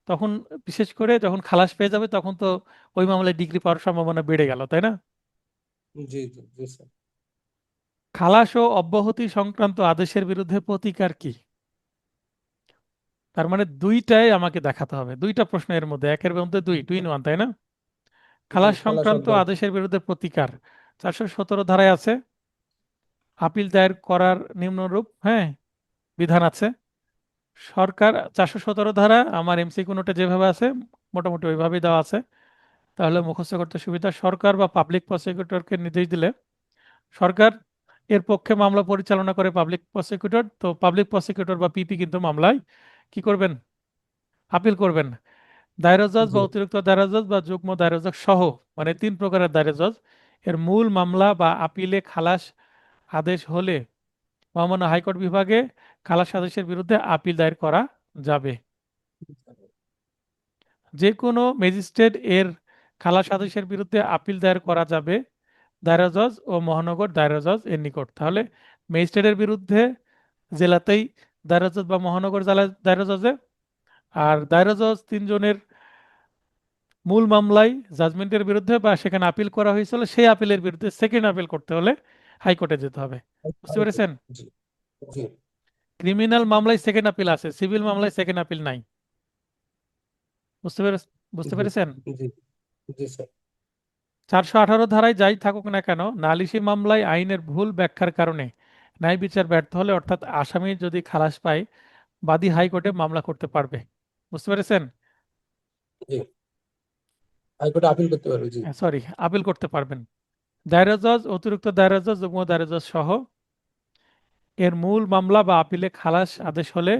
তখন বিশেষ করে যখন খালাস পেয়ে যাবে, তখন তো ওই মামলায় ডিগ্রি পাওয়ার সম্ভাবনা বেড়ে গেল, তাই না? জি জি জি স্যার। খালাস ও অব্যাহতি সংক্রান্ত আদেশের বিরুদ্ধে প্রতিকার কি? তার মানে দুইটাই আমাকে দেখাতে হবে, দুইটা প্রশ্ন এর মধ্যে, একের মধ্যে দুই, 2 in 1, তাই না? জি খালাস খালাস সংক্রান্ত অব্যাহতি। আদেশের বিরুদ্ধে প্রতিকার 417 ধারায় আছে, আপিল দায়ের করার নিম্নরূপ, হ্যাঁ, বিধান আছে। সরকার 417 ধারা আমার এমসিকিউ নোটে যেভাবে আছে মোটামুটি ওইভাবেই দেওয়া আছে, তাহলে মুখস্থ করতে সুবিধা। সরকার বা পাবলিক প্রসিকিউটরকে নির্দেশ দিলে সরকার এর পক্ষে মামলা পরিচালনা করে পাবলিক প্রসিকিউটর, তো পাবলিক প্রসিকিউটর বা পিপি কিন্তু মামলায় কি করবেন? আপিল করবেন। দায়রা জজ জি বা অতিরিক্ত দায়রা জজ বা যুগ্ম দায়রা জজ সহ, মানে 3 প্রকারের দায়রা জজ এর মূল মামলা বা আপিলে খালাস আদেশ হলে মহামান্য হাইকোর্ট বিভাগে খালাস আদেশের বিরুদ্ধে আপিল দায়ের করা যাবে। যে কোনো ম্যাজিস্ট্রেট এর খালাস আদেশের বিরুদ্ধে আপিল দায়ের করা যাবে দায়রা জজ ও মহানগর দায়রা জজ এর নিকট। তাহলে ম্যাজিস্ট্রেটের বিরুদ্ধে জেলাতেই দায়রা জজ বা মহানগর দায়রা জজে, আর দায়রা জজ 3 জনের মূল মামলায় জাজমেন্টের বিরুদ্ধে বা সেখানে আপিল করা হয়েছিল সেই আপিলের বিরুদ্ধে সেকেন্ড আপিল করতে হলে হাইকোর্টে যেতে হবে। বুঝতে পেরেছেন? জি জি ক্রিমিনাল মামলায় সেকেন্ড আপিল আছে, সিভিল মামলায় সেকেন্ড আপিল নাই। বুঝতে পেরে বুঝতে জি পেরেছেন? জি জি স্যার। 418 ধারায় যাই থাকুক না কেন, নালিশি মামলায় আইনের ভুল ব্যাখ্যার কারণে ন্যায় বিচার ব্যর্থ হলে, অর্থাৎ আসামি যদি খালাস পায়, বাদী হাইকোর্টে মামলা করতে পারবে। বুঝতে পেরেছেন? জি হাইকোর্টে আপিল করতে পারবে, জি। সরি, আপিল করতে পারবেন। দায়রা জজ, অতিরিক্ত দায়রা জজ, যুগ্ম দায়রা জজ সহ এর মূল মামলা বা আপিলে খালাস আদেশ হলে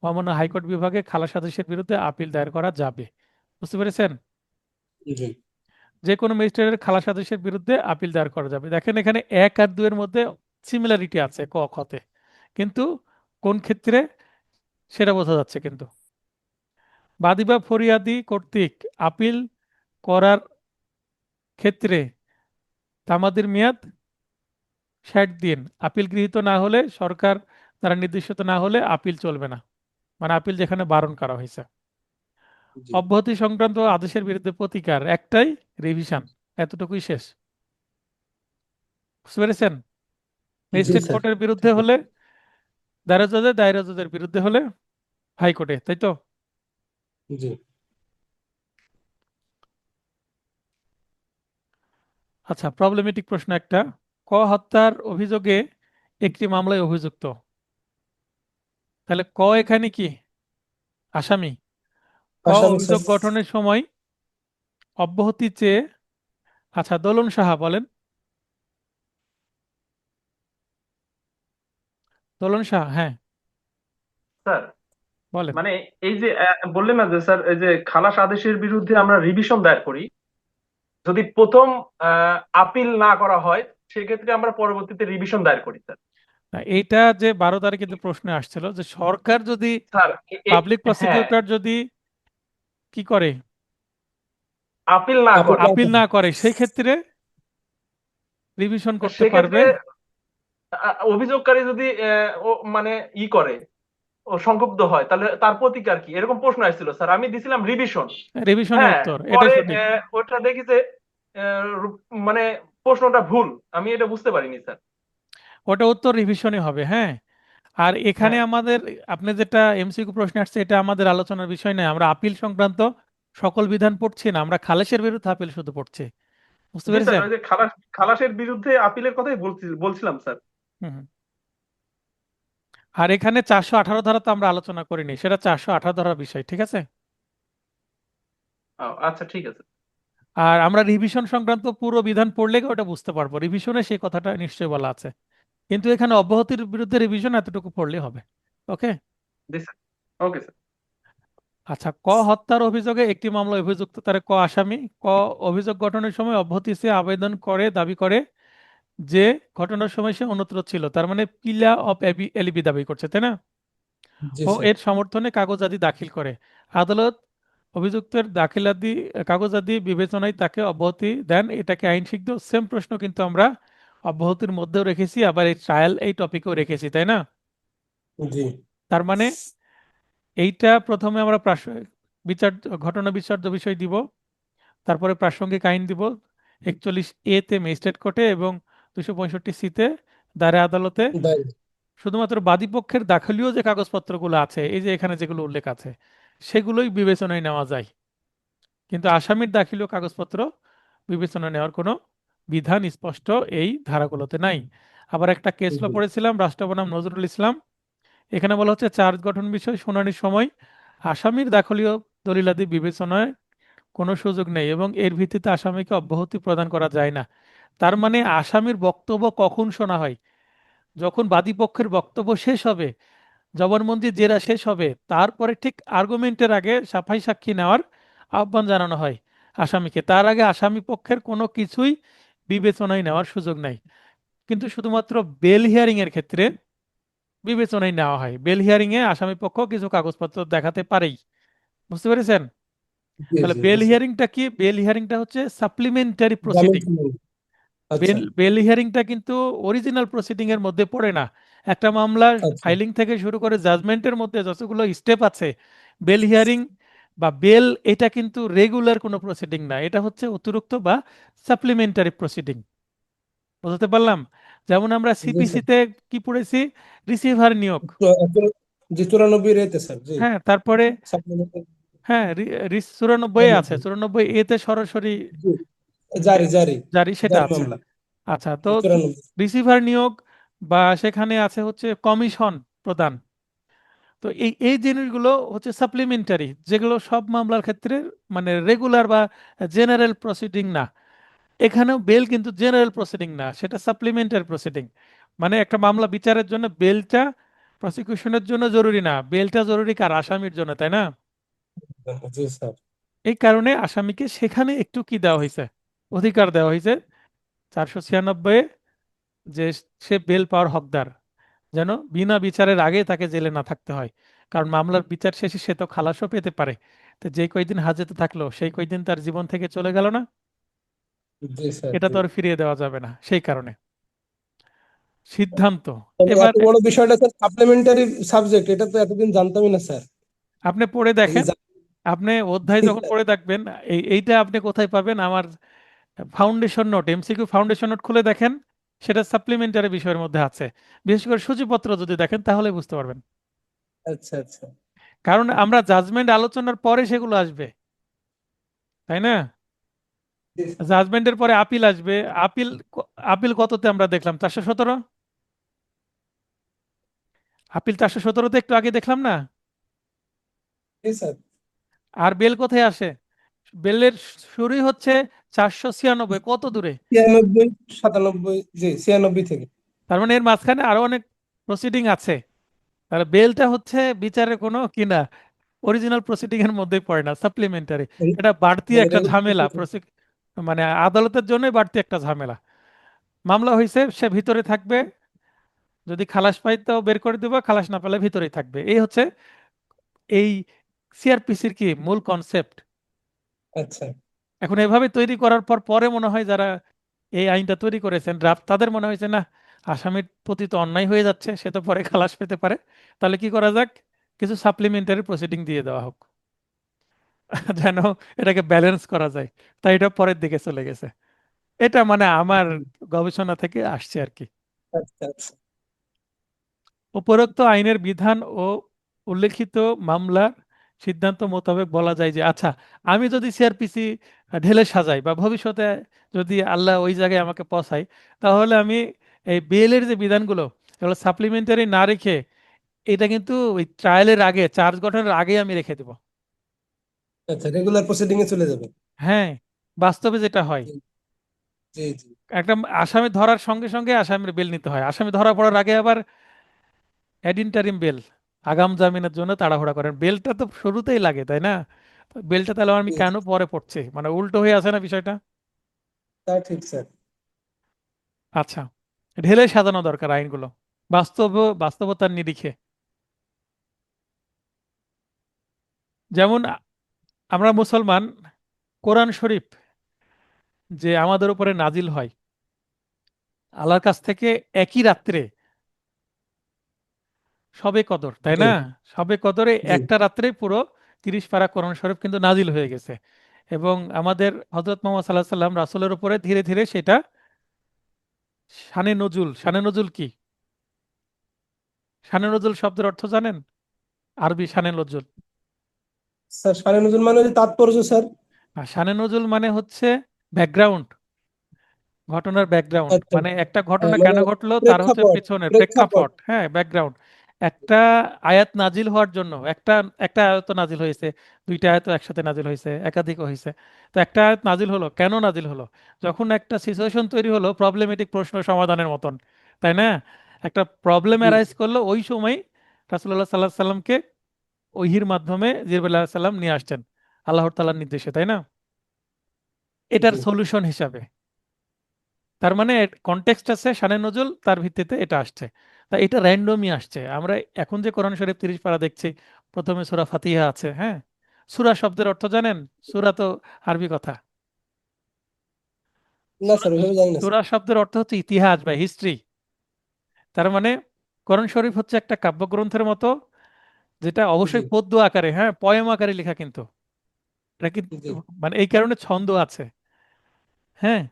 মহামান্য হাইকোর্ট বিভাগে খালাস আদেশের বিরুদ্ধে আপিল দায়ের করা যাবে। বুঝতে পেরেছেন? জি যে কোনো ম্যাজিস্ট্রেটের খালাস আদেশের বিরুদ্ধে আপিল দায়ের করা যাবে। দেখেন এখানে 1 আর 2 এর মধ্যে সিমিলারিটি আছে ক খতে, কিন্তু কোন ক্ষেত্রে সেটা বোঝা যাচ্ছে। কিন্তু বাদী বা ফরিয়াদি কর্তৃক আপিল করার ক্ষেত্রে তামাদির মেয়াদ 60 দিন। আপিল গৃহীত না হলে, সরকার দ্বারা নির্দেশিত না হলে আপিল চলবে না, মানে আপিল যেখানে বারণ করা হয়েছে। জি অব্যাহতি সংক্রান্ত আদেশের বিরুদ্ধে প্রতিকার একটাই, রিভিশন, এতটুকুই শেষ। বুঝতে পেরেছেন? জি ম্যাজিস্ট্রেট স্যার। কোর্টের বিরুদ্ধে হলে দায়রা জজে, দায়রা জজের বিরুদ্ধে হলে হাইকোর্টে, তাই তো? জি আচ্ছা, প্রবলেমেটিক প্রশ্ন একটা। হত্যার অভিযোগে একটি মামলায় অভিযুক্ত, তাহলে এখানে কি? আসামি। আসামি স্যার। অভিযোগ গঠনের সময় অব্যাহতি চেয়ে, আচ্ছা দোলন সাহা বলেন, দোলন সাহা, হ্যাঁ স্যার, বলেন। মানে এই যে বললেন না যে স্যার, এই যে খালাস আদেশের বিরুদ্ধে আমরা রিভিশন দায়ের করি, যদি প্রথম আপিল না করা হয় সেক্ষেত্রে আমরা পরবর্তীতে রিভিশন দায়ের করি স্যার। না, এইটা যে 12 তারিখে যে প্রশ্ন আসছিল, যে সরকার যদি, স্যার পাবলিক হ্যাঁ, প্রসিকিউটর যদি কি করে, আপিল না আপিল করে না আপিল করে। না করে, সেই ক্ষেত্রে রিভিশন করতে পারবে। সেক্ষেত্রে অভিযোগকারী যদি মানে করে, ও সংক্ষুব্ধ হয়, তাহলে তার প্রতিকার কি, এরকম প্রশ্ন আসছিল স্যার, আমি দিছিলাম রিভিশন। রিভিশনই হ্যাঁ, উত্তর, এটাই পরে সঠিক। ওটা দেখি যে মানে প্রশ্নটা ভুল, আমি এটা বুঝতে পারিনি স্যার। ওটা উত্তর রিভিশনই হবে, হ্যাঁ। আর এখানে হ্যাঁ আমাদের, আপনি যেটা এমসিকিউ প্রশ্ন আসছে, এটা আমাদের আলোচনার বিষয় নয়। আমরা আপিল সংক্রান্ত সকল বিধান পড়ছি না, আমরা খালাসের বিরুদ্ধে আপিল শুধু পড়ছি। বুঝতে জি স্যার, পেরেছেন? ওই যে খালাসের বিরুদ্ধে আপিলের কথাই বলছিলাম স্যার। হুম হুম। আর এখানে 418 ধারা তো আমরা আলোচনা করিনি, সেটা 418 ধারার বিষয়, ঠিক আছে? আচ্ছা ঠিক আছে। আর আমরা রিভিশন সংক্রান্ত পুরো বিধান পড়লে ওটা বুঝতে পারবো, রিভিশনে সেই কথাটা নিশ্চয়ই বলা আছে, কিন্তু এখানে অব্যাহতির বিরুদ্ধে রিভিশন এতটুকু পড়লে হবে। ওকে। জি স্যার। Okay sir. আচ্ছা, ক হত্যার অভিযোগে একটি মামলা অভিযুক্ত তার ক আসামি ক অভিযোগ গঠনের সময় অব্যাহতি চেয়ে আবেদন করে দাবি করে যে ঘটনার সময় সে অন্যত্র ছিল, তার মানে পিলা অফ এলিবি দাবি করছে, তাই না? জি ও স্যার। এর সমর্থনে কাগজাদি দাখিল করে। আদালত অভিযুক্তের দাখিলাদি কাগজাদি বিবেচনায় তাকে অব্যাহতি দেন, এটাকে আইন সিদ্ধ। সেম প্রশ্ন কিন্তু আমরা অব্যাহতির মধ্যেও রেখেছি, আবার এই ট্রায়াল এই টপিকেও রেখেছি, তাই না? জি তার মানে এইটা প্রথমে আমরা বিচার ঘটনা বিচার্য বিষয় দিব, তারপরে প্রাসঙ্গিক আইন দিব 41A তে ম্যাজিস্ট্রেট কোর্টে এবং 265C তে দায়রা আদালতে। দাঁড়িয়ে। শুধুমাত্র বাদীপক্ষের দাখিলীয় যে কাগজপত্রগুলো আছে, এই যে এখানে যেগুলো উল্লেখ আছে, সেগুলোই বিবেচনায় নেওয়া যায়, কিন্তু আসামির দাখিলীয় কাগজপত্র বিবেচনা নেওয়ার কোনো বিধান স্পষ্ট এই ধারাগুলোতে নাই। আবার একটা কেস ল পড়েছিলাম, রাষ্ট্র বনাম নজরুল ইসলাম, এখানে বলা হচ্ছে চার্জ গঠন বিষয় শুনানির সময় আসামির দাখিলীয় দলিলাদি বিবেচনায় কোনো সুযোগ নেই এবং এর ভিত্তিতে আসামিকে অব্যাহতি প্রদান করা যায় না। তার মানে আসামির বক্তব্য কখন শোনা হয়? যখন বাদীপক্ষের বক্তব্য শেষ হবে, জবানবন্দি জেরা শেষ হবে, তারপরে ঠিক আর্গুমেন্টের আগে সাফাই সাক্ষী নেওয়ার আহ্বান জানানো হয় আসামিকে। তার আগে আসামি পক্ষের কোনো কিছুই বিবেচনায় নেওয়ার সুযোগ নাই, কিন্তু শুধুমাত্র বেল হিয়ারিং এর ক্ষেত্রে বিবেচনায় নেওয়া হয়। বেল হিয়ারিং এ আসামি পক্ষ কিছু কাগজপত্র দেখাতে পারেই। বুঝতে পেরেছেন? জি তাহলে জি জি বেল স্যার। হিয়ারিংটা কি? বেল হিয়ারিংটা হচ্ছে সাপ্লিমেন্টারি জামিন প্রসিডিং। শুনানি। আচ্ছা বেল হিয়ারিংটা কিন্তু অরিজিনাল প্রসিডিং এর মধ্যে পড়ে না। একটা মামলার আচ্ছা। ফাইলিং থেকে শুরু করে জাজমেন্টের মধ্যে যতগুলো স্টেপ আছে, বেল হিয়ারিং বা বেল এটা কিন্তু রেগুলার কোনো প্রসিডিং না, এটা হচ্ছে অতিরিক্ত বা সাপ্লিমেন্টারি প্রসিডিং। বুঝতে পারলাম? যেমন আমরা জি স্যার। সিপিসিতে কি পড়েছি? রিসিভার নিয়োগ। জি 94 রেতে স্যার। জি হ্যাঁ, তারপরে সাপ্লিমেন্টারি। হ্যাঁ 94 আছে, 94A তে সরাসরি জি জারি জারি জারি, সেটা জারি আছে। মামলা। আচ্ছা, তো 94। রিসিভার নিয়োগ বা সেখানে আছে হচ্ছে কমিশন প্রদান। তো এই এই জিনিসগুলো হচ্ছে সাপ্লিমেন্টারি, যেগুলো সব মামলার ক্ষেত্রে মানে রেগুলার বা জেনারেল প্রসিডিং না। এখানেও বেল কিন্তু জেনারেল প্রসিডিং না, সেটা সাপ্লিমেন্টারি প্রসিডিং। মানে একটা মামলা বিচারের জন্য বেলটা প্রসিকিউশনের জন্য জরুরি না, বেলটা জরুরি কার? আসামির জন্য, তাই না? জি স্যার। এই কারণে আসামিকে সেখানে একটু কি দেওয়া হয়েছে, অধিকার দেওয়া হয়েছে 496 যে সে বেল পাওয়ার হকদার, যেন বিনা বিচারের আগে তাকে জেলে না থাকতে হয়। কারণ মামলার বিচার শেষে সে তো খালাসও পেতে পারে, তো যে কয়দিন হাজতে থাকলো সেই কয়দিন তার জীবন থেকে চলে গেল না, জি স্যার। এটা জি। তো আর ফিরিয়ে দেওয়া যাবে না। সেই কারণে সিদ্ধান্ত। তবে এবার এত বড় বিষয়টা স্যার সাপ্লিমেন্টারি সাবজেক্ট, এটা তো এতদিন জানতামই না স্যার। আপনি পড়ে এই যে দেখেন, আপনি অধ্যায় যখন পড়ে দেখবেন, এইটা আপনি কোথায় পাবেন? আমার foundation note, MCQ foundation note খুলে দেখেন, সেটা সাপ্লিমেন্টারি বিষয়ের মধ্যে আছে। বিশেষ করে সূচিপত্র যদি দেখেন তাহলে বুঝতে পারবেন, আচ্ছা আচ্ছা। কারণ আমরা জাজমেন্ট আলোচনার পরে সেগুলো আসবে, তাই না? জি জাজমেন্টের পরে আপিল আসবে। আপিল আপিল কততে আমরা দেখলাম? 417। আপিল 417তে একটু আগে দেখলাম না? জি স্যার। আর বেল কোথায় আসে? বেলের শুরুই হচ্ছে 496, কত দূরে? 96 97। জি 96 থেকে। তার মানে এর মাঝখানে আরো অনেক প্রসিডিং আছে। তাহলে বেলটা হচ্ছে বিচারের কোনো কিনা অরিজিনাল প্রসিডিং এর মধ্যেই পড়ে না, সাপ্লিমেন্টারি। এটা বাড়তি মানে একটা ঝামেলা, মানে আদালতের জন্যই বাড়তি একটা ঝামেলা। মামলা হয়েছে, সে ভিতরে থাকবে, যদি খালাস পাই তো বের করে দেবো, খালাস না পেলে ভিতরেই থাকবে। এই হচ্ছে এই সিআরপিসির কি মূল কনসেপ্ট। আচ্ছা। এখন এভাবে তৈরি করার পর পরে মনে হয় যারা এই আইনটা তৈরি করেছেন ড্রাফট, তাদের মনে হয়েছে না, আসামির প্রতি তো অন্যায় হয়ে যাচ্ছে, সে তো পরে খালাস পেতে পারে, তাহলে কি করা যাক, কিছু সাপ্লিমেন্টারি প্রসিডিং দিয়ে দেওয়া হোক যেন এটাকে ব্যালেন্স করা যায়। তাই এটা পরের দিকে চলে গেছে। এটা মানে আমার গবেষণা থেকে আসছে আর কি। আচ্ছা আচ্ছা। উপরোক্ত আইনের বিধান ও উল্লেখিত মামলার সিদ্ধান্ত মোতাবেক বলা যায় যে, আচ্ছা, আমি যদি সিআরপিসি ঢেলে সাজাই বা ভবিষ্যতে যদি আল্লাহ ওই জায়গায় আমাকে পৌঁছায়, তাহলে আমি এই বেলের যে বিধানগুলো এগুলো সাপ্লিমেন্টারি না রেখে এটা কিন্তু ওই ট্রায়ালের আগে, চার্জ গঠনের আগে আমি রেখে দেব। আচ্ছা, রেগুলার প্রসিডিং এ চলে যাবে। হ্যাঁ, বাস্তবে যেটা হয়, জি জি জি। একটা আসামি ধরার সঙ্গে সঙ্গে আসামির বেল নিতে হয়, আসামি ধরা পড়ার আগে আবার অ্যাড ইন্টারিম বেল, আগাম জামিনের জন্য তাড়াহুড়া করেন, বেলটা তো শুরুতেই লাগে তাই না? তো বেলটা তাহলে আমি জি কেন জি। পরে পড়ছি, মানে উল্টো হয়ে আছে না বিষয়টা? তা ঠিক স্যার। আচ্ছা, ঢেলে সাজানো দরকার আইনগুলো বাস্তবতার নিরিখে। যেমন আমরা মুসলমান, কোরআন শরীফ যে আমাদের উপরে নাজিল হয় আল্লাহর কাছ থেকে একই রাত্রে, সবে কদর তাই জি না? সবে কদরে জি। একটা রাত্রে পুরো 30 পারা কোরআন শরীফ কিন্তু নাজিল হয়ে গেছে, এবং আমাদের হযরত মুহাম্মদ সাল্লাল্লাহু আলাইহি সাল্লাম রাসূলের উপরে ধীরে ধীরে সেটা শানে নজুল। শানে নজুল কি? শানে নজুল শব্দের অর্থ জানেন? আরবি শানে নজুল। স্যার শানে নজরুল মানে যে তাৎপর্য স্যার। আর শানে নজুল মানে হচ্ছে ব্যাকগ্রাউন্ড, ঘটনার ব্যাকগ্রাউন্ড, আচ্ছা। মানে একটা ঘটনা মানে কেন ঘটলো তার হচ্ছে প্রেক্ষাপট, পেছনের প্রেক্ষাপট। প্রেক্ষাপট, হ্যাঁ ব্যাকগ্রাউন্ড। একটা আয়াত নাজিল হওয়ার জন্য একটা একটা আয়াত নাজিল হয়েছে, দুইটা আয়াত একসাথে নাজিল হয়েছে, একাধিক হয়েছে। তো একটা আয়াত নাজিল হলো, কেন নাজিল হলো? যখন একটা সিচুয়েশন তৈরি হলো প্রবলেমেটিক প্রশ্ন সমাধানের মতন, তাই না? একটা প্রবলেম জি অ্যারাইজ করলো, ওই সময় রাসূলুল্লাহ সাল্লাল্লাহু আলাইহি সাল্লামকে ওহীর মাধ্যমে জিবরাইল আলাইহিস সালাম নিয়ে আসছেন আল্লাহর তাআলার নির্দেশে, তাই না? এটার জি। সলিউশন হিসাবে। তার মানে কনটেক্সট আছে শানে নজুল, তার ভিত্তিতে এটা আসছে। তা এটা র্যান্ডমই আসছে। আমরা এখন যে কোরআন শরীফ 30 পারা দেখছি, প্রথমে সূরা ফাতিহা আছে, হ্যাঁ? সূরা শব্দের অর্থ জানেন? সূরা তো আরবি কথা। না সূরা স্যার, ওইভাবে জানি না স্যার। সূরা শব্দের অর্থ হচ্ছে ইতিহাস বা হিস্ট্রি। তার মানে কোরআন শরীফ হচ্ছে একটা কাব্যগ্রন্থের মতো, যেটা জি অবশ্যই পদ্য আকারে, হ্যাঁ পয়েম আকারে লেখা কিন্তু। এটা কিন্তু জি মানে এই কারণে ছন্দ আছে, হ্যাঁ?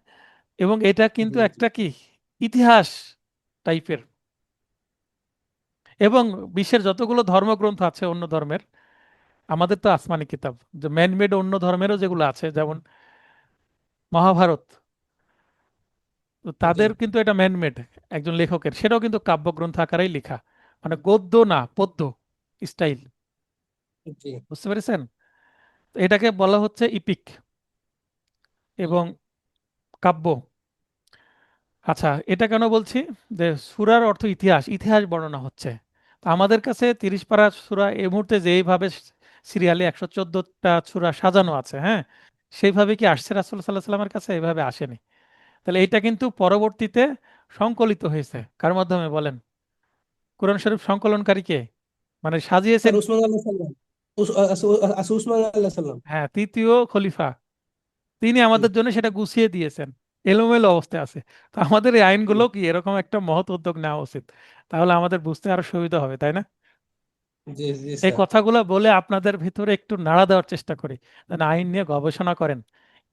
এবং এটা কিন্তু জি জি। একটা কি ইতিহাস টাইপের। এবং বিশ্বের যতগুলো ধর্মগ্রন্থ আছে অন্য ধর্মের, আমাদের তো আসমানি কিতাব, যে ম্যানমেড অন্য ধর্মেরও যেগুলো আছে, যেমন মহাভারত, তো জি তাদের কিন্তু এটা ম্যানমেড একজন লেখকের, সেটাও কিন্তু কাব্যগ্রন্থ আকারেই লেখা, মানে গদ্য না পদ্য স্টাইল। জি। বুঝতে পেরেছেন? তো এটাকে বলা হচ্ছে ইপিক এবং কাব্য। আচ্ছা, এটা কেন বলছি যে সূরার অর্থ ইতিহাস, ইতিহাস বর্ণনা হচ্ছে। তো আমাদের কাছে 30 পারা সূরা এই মুহূর্তে যেইভাবে সিরিয়ালে 114টা সূরা সাজানো আছে, হ্যাঁ, সেইভাবে কি আসছে রাসূল সাল্লাল্লাহু আলাইহি সাল্লামের কাছে? এইভাবে আসেনি। তাহলে এটা কিন্তু পরবর্তীতে সংকলিত হয়েছে কার মাধ্যমে বলেন? কোরআন শরীফ সংকলনকারী কে? মানে স্যার সাজিয়েছেন? উসমান আল্লাহ সাল্লাম। উসমান আল্লাহ সাল্লাম। হ্যাঁ, তৃতীয় খলিফা, তিনি জি আমাদের জন্য সেটা গুছিয়ে দিয়েছেন, এলোমেলো অবস্থায় আছে। তো আমাদের এই জি আইনগুলো কি এরকম একটা মহৎ উদ্যোগ নেওয়া উচিত, তাহলে আমাদের বুঝতে আরো সুবিধা হবে, তাই না? জি জি এই স্যার। কথাগুলো বলে আপনাদের ভিতরে একটু নাড়া দেওয়ার চেষ্টা করি, যেন আইন নিয়ে গবেষণা করেন,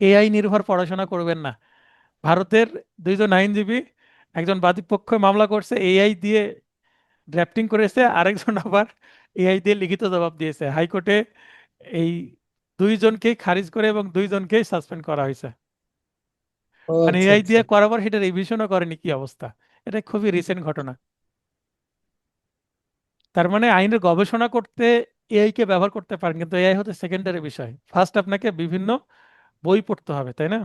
এআই নির্ভর পড়াশোনা করবেন না। ভারতের দুইজন আইনজীবী, একজন বাদীপক্ষে মামলা করছে এআই দিয়ে ড্রাফটিং করেছে, আরেকজন আবার এআই দিয়ে লিখিত জবাব দিয়েছে হাইকোর্টে। এই দুইজনকেই খারিজ করে এবং দুইজনকেই সাসপেন্ড করা হয়েছে। ও মানে আচ্ছা এআই আচ্ছা। দিয়ে করার পর সেটা রিভিশনও করেনি, কি অবস্থা! এটা খুবই রিসেন্ট ঘটনা। তার মানে আইনের গবেষণা করতে এআই কে ব্যবহার করতে পারেন, কিন্তু এআই হচ্ছে সেকেন্ডারি বিষয়, ফার্স্ট আপনাকে বিভিন্ন বই পড়তে হবে, তাই না?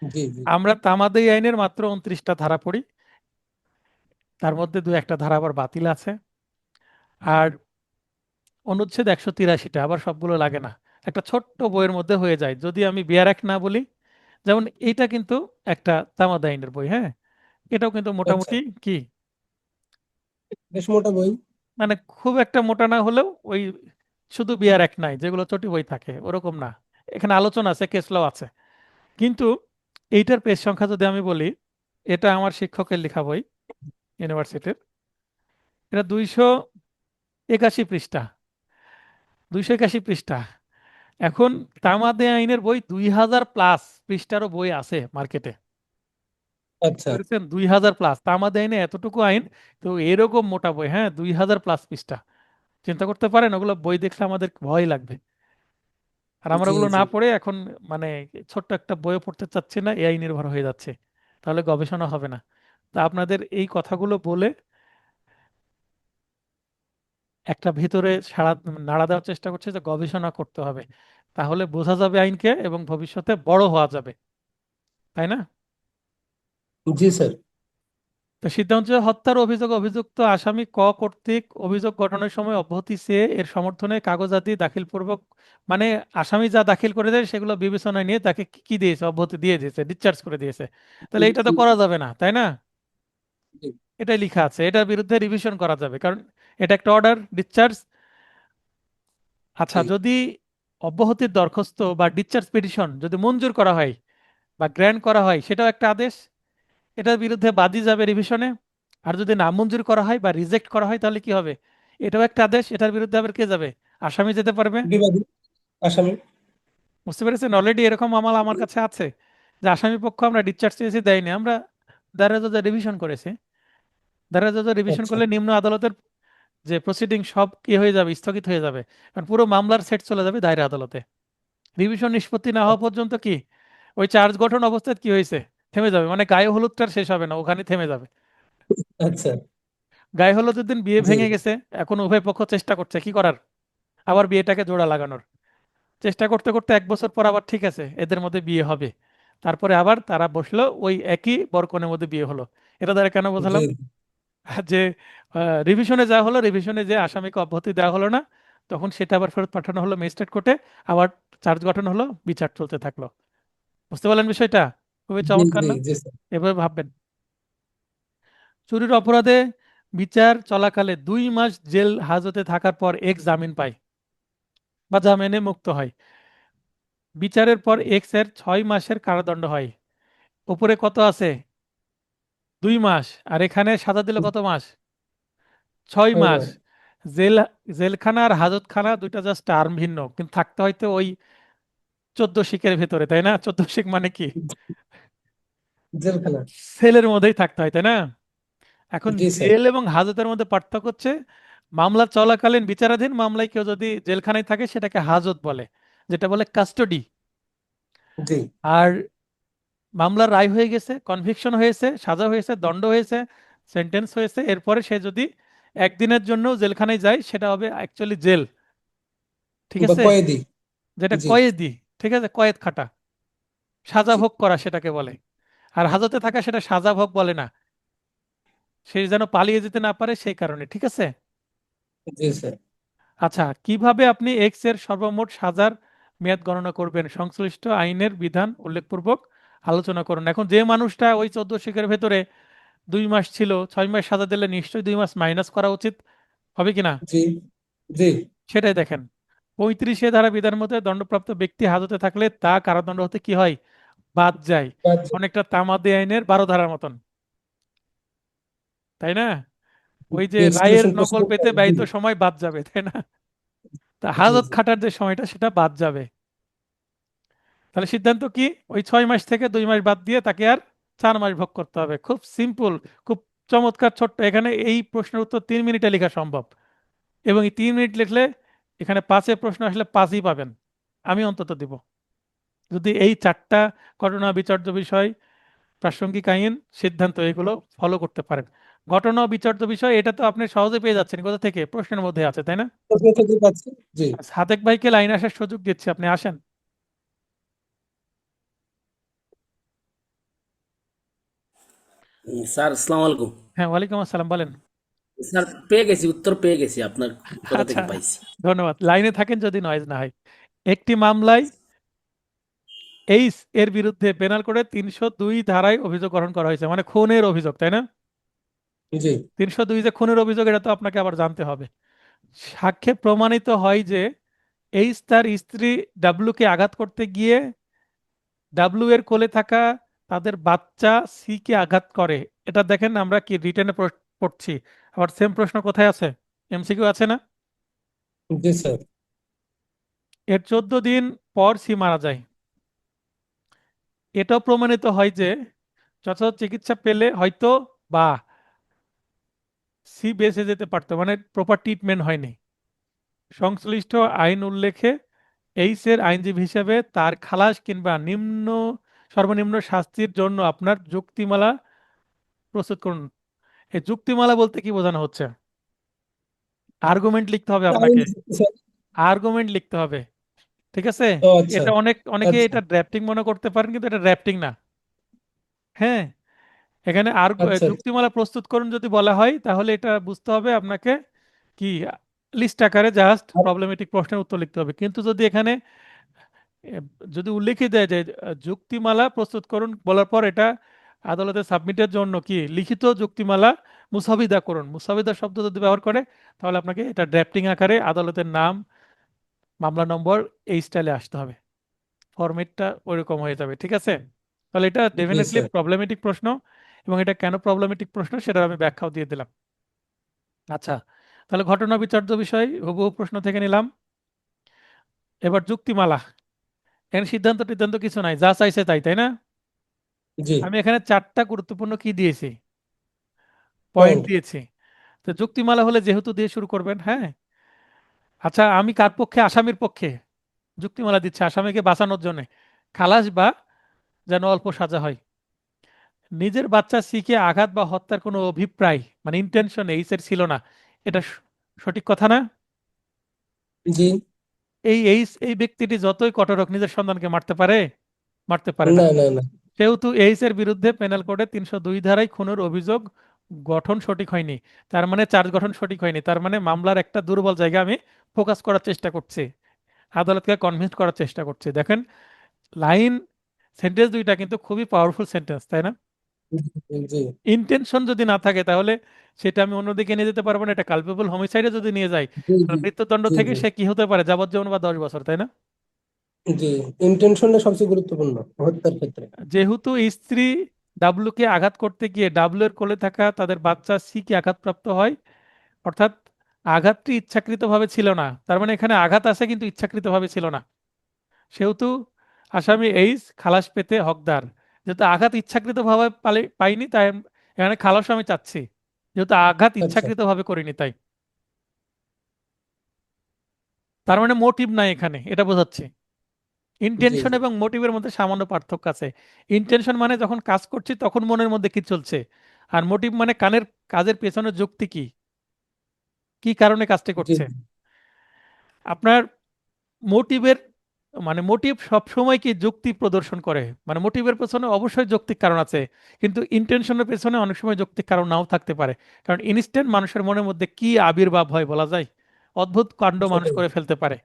জি জি। আমরা তামাদি আইনের মাত্র 29টা ধারা পড়ি, তার মধ্যে দু একটা ধারা আবার বাতিল আছে, আর অনুচ্ছেদ 183টা, আবার সবগুলো লাগে না, একটা ছোট্ট বইয়ের মধ্যে হয়ে যায় যদি আমি বিয়ার এক না বলি। যেমন এইটা কিন্তু একটা তামাদি আইনের বই, হ্যাঁ, এটাও কিন্তু আচ্ছা, মোটামুটি কি, বেশ মোটা বই। মানে খুব একটা মোটা না হলেও ওই শুধু বিয়ার এক নাই যেগুলো চটি বই থাকে ওরকম না, এখানে আলোচনা আছে, কেসলাও আছে। কিন্তু এইটার পেজ সংখ্যা যদি আমি বলি, এটা আমার শিক্ষকের লেখা বই ইউনিভার্সিটির, এটা 281 পৃষ্ঠা, 281 পৃষ্ঠা। এখন তামাদে আইনের বই 2000+ পৃষ্ঠারও বই আছে মার্কেটে। আচ্ছা। বুঝতে পেরেছেন? 2000+, তামাদে আইনে এতটুকু আইন, তো এরকম মোটা বই, হ্যাঁ 2000+ পৃষ্ঠা। চিন্তা করতে পারেন, ওগুলো বই দেখলে আমাদের ভয় লাগবে। আর আমরা জি ওগুলো জি। না পড়ে এখন মানে ছোট্ট একটা বইও পড়তে চাচ্ছি না, এআই নির্ভর হয়ে যাচ্ছে, তাহলে গবেষণা হবে না। তা আপনাদের এই কথাগুলো বলে একটা ভিতরে নাড়া দেওয়ার চেষ্টা করছে যে গবেষণা করতে হবে, তাহলে বোঝা যাবে আইনকে এবং ভবিষ্যতে বড় হওয়া যাবে, তাই না? জি স্যার। তো সিদ্ধান্ত যে হত্যার অভিযোগ অভিযুক্ত আসামি কর্তৃক অভিযোগ গঠনের সময় অব্যাহতি চেয়ে এর সমর্থনে কাগজাদি দাখিলপূর্বক, মানে আসামি যা দাখিল করে দেয় সেগুলো বিবেচনায় নিয়ে তাকে কি কি দিয়েছে, অব্যাহতি দিয়ে দিয়েছে, ডিসচার্জ করে দিয়েছে, তাহলে এটা তো করা যাবে না, তাই না? জি। এটাই লেখা আছে, এটার বিরুদ্ধে রিভিশন করা যাবে, কারণ এটা একটা অর্ডার, ডিসচার্জ। আচ্ছা, জি। যদি অব্যাহতির দরখাস্ত বা ডিসচার্জ পিটিশন যদি মঞ্জুর করা হয় বা গ্র্যান্ট করা হয়, সেটাও একটা আদেশ, এটার বিরুদ্ধে বাদী যাবে রিভিশনে। আর যদি নামঞ্জুর করা হয় বা রিজেক্ট করা হয় তাহলে কি হবে? এটাও একটা আদেশ, এটার বিরুদ্ধে আবার কে যাবে? আসামি যেতে পারবে। বিবাদী আসামি। বুঝতে পেরেছেন? অলরেডি এরকম মামলা আমার কাছে আছে যে আসামি পক্ষ আমরা ডিসচার্জ চেয়েছি, দেয়নি, আমরা দায়রা জজে রিভিশন করেছি। দায়রা জজে রিভিশন আচ্ছা। করলে নিম্ন আদালতের যে প্রসিডিং সব কি হয়ে যাবে, স্থগিত হয়ে যাবে, কারণ পুরো মামলার সেট চলে যাবে দায়রা আদালতে। রিভিশন নিষ্পত্তি না হওয়া পর্যন্ত কি ওই চার্জ গঠন অবস্থায় কি হয়েছে থেমে যাবে, মানে গায়ে হলুদটার শেষ হবে না, ওখানে থেমে যাবে। আচ্ছা। গায়ে হলুদের দিন বিয়ে জি। ভেঙে গেছে, এখন উভয় পক্ষ চেষ্টা করছে কি করার, আবার বিয়েটাকে জোড়া লাগানোর চেষ্টা করতে করতে 1 বছর পর আবার ঠিক আছে এদের মধ্যে বিয়ে হবে, তারপরে আবার তারা বসলো, ওই একই বরকনের মধ্যে বিয়ে হলো। এটা দ্বারা কেন জি। বোঝালাম যে রিভিশনে যা হলো, রিভিশনে যে আসামিকে অব্যাহতি দেওয়া হলো না, তখন সেটা আবার ফেরত পাঠানো হলো ম্যাজিস্ট্রেট কোর্টে, আবার চার্জ গঠন হলো, বিচার চলতে থাকলো। বুঝতে পারলেন বিষয়টা? খুবই জি। চমৎকার জি। না? জি স্যার। এভাবে ভাববেন। চুরির অপরাধে বিচার চলাকালে 2 মাস জেল হাজতে থাকার পর জামিন পায় বা জামিনে মুক্ত হয়। বিচারের পর এর 6 মাসের কারাদণ্ড হয়। উপরে কত আছে? 2 মাস। আর এখানে সাজা দিল কত মাস? 6 মাস। ছয় জেল জেলখানা আর হাজতখানা দুইটা জাস্ট টার্ম ভিন্ন, কিন্তু থাকতে হয়তো ওই 14 শিকের ভেতরে, তাই না? 14 শিক মানে কি? মাস জেলখানা। সেলের মধ্যেই থাকতে হয়, তাই না? এখন জি স্যার। জেল এবং হাজতের মধ্যে পার্থক্য হচ্ছে, মামলা চলাকালীন বিচারাধীন মামলায় কেউ যদি জেলখানায় থাকে সেটাকে হাজত বলে, যেটা বলে কাস্টডি। জি। আর মামলার রায় হয়ে গেছে, কনভিকশন হয়েছে, সাজা হয়েছে, দণ্ড হয়েছে, সেন্টেন্স হয়েছে, এরপরে সে যদি একদিনের জন্য জেলখানায় যায় সেটা হবে অ্যাকচুয়ালি জেল, ঠিক বা আছে? কয়েদি। যেটা জি। কয়েদি, ঠিক আছে, কয়েদ খাটা, সাজা জি। ভোগ করা সেটাকে বলে। আর হাজতে থাকা সেটা সাজা ভোগ বলে না, সে যেন পালিয়ে যেতে না পারে সেই কারণে, ঠিক আছে? জি স্যার। আচ্ছা, কিভাবে আপনি এর সর্বমোট সাজার মেয়াদ গণনা করবেন সংশ্লিষ্ট আইনের বিধান উল্লেখপূর্বক আলোচনা করুন। এখন যে মানুষটা ওই 14 শিখের ভেতরে 2 মাস ছিল, 6 মাস সাজা দিলে নিশ্চয়ই 2 মাস মাইনাস করা উচিত হবে কিনা, জি। জি। সেটাই দেখেন। 35 ধারা বিধান মতে দণ্ডপ্রাপ্ত ব্যক্তি হাজতে থাকলে তা কারাদণ্ড হতে কি হয়, বাদ যায়। বাদ- অনেকটা তামাদি আইনের 12 ধারার মতন, তাই না? ওই যে রায়ের এক্সকিউশন নকল প্রসিডিউর। পেতে ব্যয়িত সময় বাদ যাবে, তাই না? তা জি। হাজত জি। খাটার যে সময়টা সেটা বাদ যাবে। তাহলে সিদ্ধান্ত কি? ওই 6 মাস থেকে 2 মাস বাদ দিয়ে তাকে আর 4 মাস ভোগ করতে হবে। খুব সিম্পল, খুব চমৎকার, ছোট্ট। এখানে এই প্রশ্নের উত্তর 3 মিনিটে লেখা সম্ভব, এবং এই 3 মিনিট লিখলে এখানে 5-এ প্রশ্ন আসলে 5ই পাবেন, আমি অন্তত দিব, যদি এই 4টা ঘটনা, বিচার্য বিষয়, প্রাসঙ্গিক আইন, সিদ্ধান্ত এগুলো ফলো করতে পারেন। ঘটনা ও বিচার্য বিষয় এটা তো আপনি সহজে পেয়ে যাচ্ছেন, কোথা থেকে? প্রশ্নের মধ্যে আছে, তাই না? প্রশ্ন থেকে পাচ্ছি। জি। সাদেক ভাইকে লাইন আসার সুযোগ দিচ্ছি, আপনি আসেন। স্যার আসসালামু আলাইকুম। হ্যাঁ, ওয়ালাইকুম আসসালাম, বলেন। স্যার পেয়ে গেছি, উত্তর পেয়ে গেছি, আপনার কথা আচ্ছা, থেকে পাইছি। ধন্যবাদ। লাইনে থাকেন যদি নয়েজ না হয়। একটি মামলায় এর বিরুদ্ধে পেনাল কোডে 302 ধারায় অভিযোগ গ্রহণ করা হয়েছে, মানে খুনের অভিযোগ, তাই না? জি। 302 যে খুনের অভিযোগ, এটা তো আপনাকে আবার জানতে হবে। সাক্ষ্যে প্রমাণিত হয় যে তার স্ত্রী ডাব্লুকে আঘাত করতে গিয়ে ডাব্লু এর কোলে থাকা তাদের বাচ্চা সি কে আঘাত করে। এটা দেখেন আমরা কি রিটেনে পড়ছি, আবার সেম প্রশ্ন কোথায় আছে, এমসিকিউ আছে না? জি স্যার। এর 14 দিন পর সি মারা যায়। এটাও প্রমাণিত হয় যে যথাযথ চিকিৎসা পেলে হয়তো বা সি বেঁচে যেতে পারতো, মানে প্রপার ট্রিটমেন্ট হয়নি। সংশ্লিষ্ট আইন উল্লেখে এর আইনজীবী হিসেবে তার খালাস কিংবা সর্বনিম্ন শাস্তির জন্য আপনার যুক্তিমালা প্রস্তুত করুন। এই যুক্তিমালা বলতে কি বোঝানো হচ্ছে? আর্গুমেন্ট লিখতে হবে আমি আপনাকে, লিখতে চাই। আর্গুমেন্ট লিখতে হবে, ঠিক আছে? ও আচ্ছা এটা অনেকে আচ্ছা এটা ড্রাফটিং মনে করতে পারেন, কিন্তু এটা ড্রাফটিং না। হ্যাঁ, এখানে আর আচ্ছা যুক্তিমালা প্রস্তুত করুন যদি বলা হয়, তাহলে এটা বুঝতে হবে আপনাকে কি লিস্ট আকারে জাস্ট প্রবলেমেটিক প্রশ্নের উত্তর লিখতে হবে। কিন্তু যদি এখানে এ, যদি উল্লেখই দেয় যে যুক্তিমালা প্রস্তুত করুন বলার পর এটা আদালতে সাবমিটের জন্য কি লিখিত যুক্তিমালা মুসাবিদা করুন, মুসাবিদা শব্দ যদি ব্যবহার করে, তাহলে আপনাকে এটা ড্রাফটিং আকারে আদালতের নাম, মামলা নম্বর এই স্টাইলে আসতে হবে, ফরম্যাটটা ওইরকম হয়ে যাবে, ঠিক আছে? তাহলে এটা জি ডেফিনেটলি স্যার প্রবলেমেটিক প্রশ্ন, এবং এটা কেন প্রবলেমেটিক প্রশ্ন সেটার আমি ব্যাখ্যাও দিয়ে দিলাম। আচ্ছা, তাহলে ঘটনা বিচার্য বিষয় হুবহু প্রশ্ন থেকে নিলাম। এবার যুক্তিমালা, এখানে সিদ্ধান্ত টিদ্ধান্ত কিছু নাই, যা চাইছে তাই, তাই না? জি আমি এখানে চারটা গুরুত্বপূর্ণ কি দিয়েছি, পয়েন্ট পয়েন্ট দিয়েছি। তো যুক্তিমালা হলে যেহেতু দিয়ে শুরু করবেন, হ্যাঁ। আচ্ছা, আমি কার পক্ষে? আসামির পক্ষে যুক্তিমালা দিচ্ছে আসামিকে বাঁচানোর জন্য, খালাস বা যেন অল্প সাজা হয়। নিজের বাচ্চা সিকে আঘাত বা হত্যার কোনো অভিপ্রায় মানে ইন্টেনশন এইসের ছিল না, এটা সঠিক কথা না? জি এই ব্যক্তিটি যতই কঠোর হোক নিজের সন্তানকে মারতে পারে? মারতে পারে না। না না না সেহেতু এইসের বিরুদ্ধে পেনাল কোডে ৩০২ ধারায় খুনের অভিযোগ গঠন সঠিক হয়নি, তার মানে চার্জ গঠন সঠিক হয়নি, তার মানে মামলার একটা দুর্বল জায়গা আমি ফোকাস করার চেষ্টা করছি, আদালতকে কনভিন্স করার চেষ্টা করছি। দেখেন, লাইন সেন্টেন্স দুইটা কিন্তু খুবই পাওয়ারফুল সেন্টেন্স, তাই না? জি ইন্টেনশন যদি না থাকে তাহলে সেটা আমি অন্যদিকে নিয়ে যেতে পারবো না, এটা কালপেবল হোমিসাইডে যদি নিয়ে যাই, জি তাহলে জি মৃত্যুদণ্ড জি থেকে জি সে কি হতে পারে, যাবজ্জীবন বা 10 বছর, তাই না? জি ইন্টেনশনটা সবচেয়ে গুরুত্বপূর্ণ হত্যার ক্ষেত্রে। যেহেতু স্ত্রী ডাব্লুকে আঘাত করতে গিয়ে ডাব্লু এর কোলে থাকা তাদের বাচ্চা সি কে আঘাতপ্রাপ্ত হয়, অর্থাৎ আঘাতটি ইচ্ছাকৃতভাবে ছিল না, তার মানে এখানে আঘাত আছে কিন্তু ইচ্ছাকৃতভাবে ছিল না। সেহেতু আসামি এইস খালাস পেতে হকদার। যেহেতু আঘাত ইচ্ছাকৃতভাবে পাইনি, তাই এখানে খালাস আমি চাচ্ছি, যেহেতু আঘাত আচ্ছা ইচ্ছাকৃতভাবে করিনি তাই। তার মানে মোটিভ নাই এখানে, এটা বোঝাচ্ছে। জি ইন্টেনশন জি এবং মোটিভের মধ্যে সামান্য পার্থক্য আছে। ইন্টেনশন মানে যখন কাজ করছি তখন মনের মধ্যে কি চলছে, আর মোটিভ মানে কাজের পেছনে যুক্তি কি, কি কারণে কাজটি জি করছে। আপনার মোটিভের মানে মোটিভ সবসময় কি যুক্তি প্রদর্শন করে, মানে মোটিভের পেছনে অবশ্যই যৌক্তিক কারণ আছে, কিন্তু ইন্টেনশনের পেছনে অনেক সময় যৌক্তিক কারণ নাও থাকতে পারে। কারণ ইনস্ট্যান্ট মানুষের মনের মধ্যে কি আবির্ভাব হয় বলা যায়, অদ্ভুত কাণ্ড মানুষ সেটাই করে ফেলতে পারে।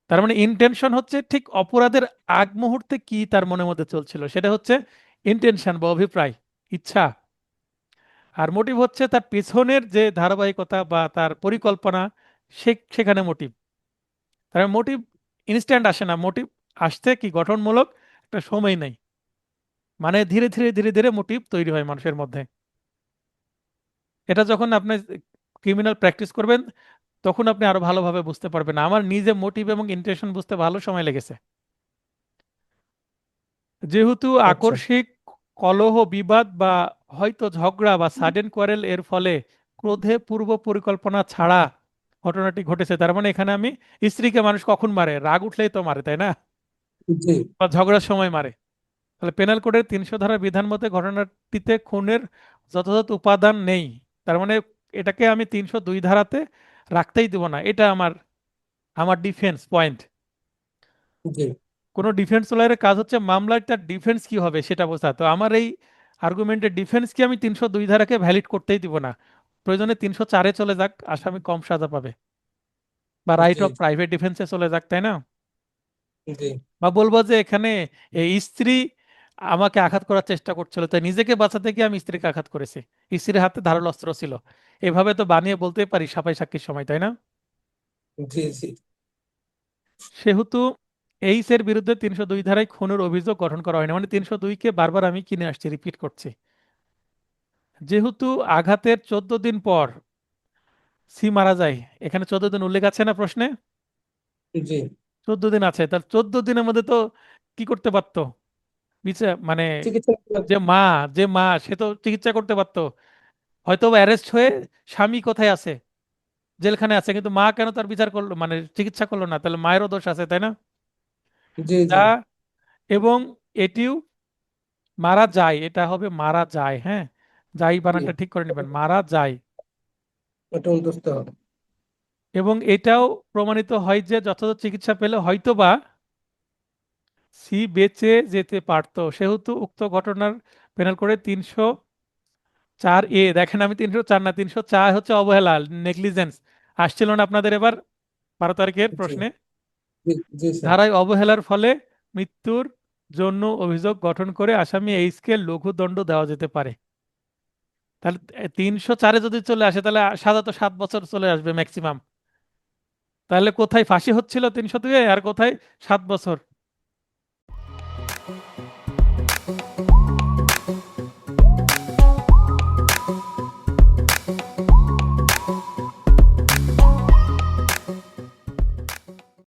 তার মানে ইন্টেনশন হচ্ছে ঠিক অপরাধের আগ মুহূর্তে কি তার মনের মধ্যে চলছিল, সেটা হচ্ছে ইন্টেনশন বা অভিপ্রায়, ইচ্ছা। আর মোটিভ হচ্ছে তার পিছনের যে ধারাবাহিকতা বা তার পরিকল্পনা, সেখানে মোটিভ। তার মোটিভ ইনস্ট্যান্ট আসে না, মোটিভ আসতে কি গঠনমূলক একটা সময় নেই, মানে ধীরে ধীরে ধীরে ধীরে মোটিভ তৈরি হয় মানুষের মধ্যে। এটা যখন আপনি ক্রিমিনাল প্র্যাকটিস করবেন তখন আপনি আরো ভালোভাবে বুঝতে পারবেন। আমার নিজে মোটিভ এবং ইন্টেনশন বুঝতে ভালো সময় লেগেছে। যেহেতু আচ্ছা আকস্মিক কলহ, বিবাদ বা হয়তো ঝগড়া বা সাডেন কোয়ারেল এর ফলে ক্রোধে পূর্ব পরিকল্পনা ছাড়া ঘটনাটি ঘটেছে, তার মানে এখানে আমি স্ত্রীকে মানুষ কখন মারে? রাগ উঠলেই তো মারে, তাই না? জি বা ঝগড়ার সময় মারে। তাহলে পেনাল কোডের ৩০০ ধারার বিধান মতে ঘটনাটিতে খুনের যথাযথ উপাদান নেই, তার মানে এটাকে আমি ৩০২ ধারাতে রাখতেই দেব না। এটা আমার আমার ডিফেন্স পয়েন্ট। জি কোনো ডিফেন্স লয়ারের কাজ হচ্ছে মামলার তার ডিফেন্স কি হবে সেটা বোঝা। তো আমার এই আর্গুমেন্টের ডিফেন্স কি, আমি ৩০২ ধারাকে ভ্যালিড করতেই দিব না। প্রয়োজনে ৩০৪-এ চলে যাক, আসামি কম সাজা পাবে, বা রাইট জি অফ প্রাইভেট ডিফেন্সে চলে যাক, তাই না? জি বা বলবো যে এখানে এই স্ত্রী আমাকে আঘাত করার চেষ্টা করছিল, তাই নিজেকে বাঁচাতে গিয়ে আমি স্ত্রীকে আঘাত করেছি, স্ত্রীর হাতে ধারালো অস্ত্র ছিল। এভাবে তো বানিয়ে বলতেই পারি সাফাই সাক্ষীর সময়, তাই না? জি জি সেহেতু এর বিরুদ্ধে ৩০২ ধারায় খুনের অভিযোগ গঠন করা হয়নি, মানে ৩০২-কে বারবার আমি কিনে আসছি, রিপিট করছি। যেহেতু আঘাতের ১৪ দিন পর সি মারা যায়, এখানে ১৪ দিন উল্লেখ আছে না প্রশ্নে? জি ১৪ দিন আছে, তাহলে ১৪ দিনের মধ্যে তো কি করতে পারতো? বিচার মানে চিকিৎসা যে মা যে মা সে তো চিকিৎসা করতে পারতো, হয়তো অ্যারেস্ট হয়ে স্বামী কোথায় আছে, জেলখানে আছে, কিন্তু মা কেন তার বিচার করলো মানে চিকিৎসা করলো না? তাহলে মায়েরও দোষ আছে, তাই না? জি জি যা এবং এটিও মারা যায়, এটা হবে মারা যায়, হ্যাঁ, যাই জি বানানটা ঠিক করে নেবেন, মারা যায়। ওটা মুখস্থ হবে। এবং এটাও প্রমাণিত হয় যে যথাযথ চিকিৎসা পেলে হয়তোবা সি বেঁচে যেতে পারতো, সেহেতু উক্ত ঘটনার পেনাল করে 304A, দেখেন আমি 304 না, 304 হচ্ছে অবহেলা, নেগলিজেন্স। আসছিল না আপনাদের এবার 12 তারিখের জি প্রশ্নে? জি জি স্যার। ধারায় অবহেলার ফলে মৃত্যুর জন্য অভিযোগ গঠন করে আসামি এইচকে লঘু দণ্ড দেওয়া যেতে পারে। তাহলে 304-এ যদি চলে আসে তাহলে সাজা তো 7 বছর চলে আসবে ম্যাক্সিমাম। তাহলে কোথায় ফাঁসি হচ্ছিল 302-এ আর কোথায় 7 বছর?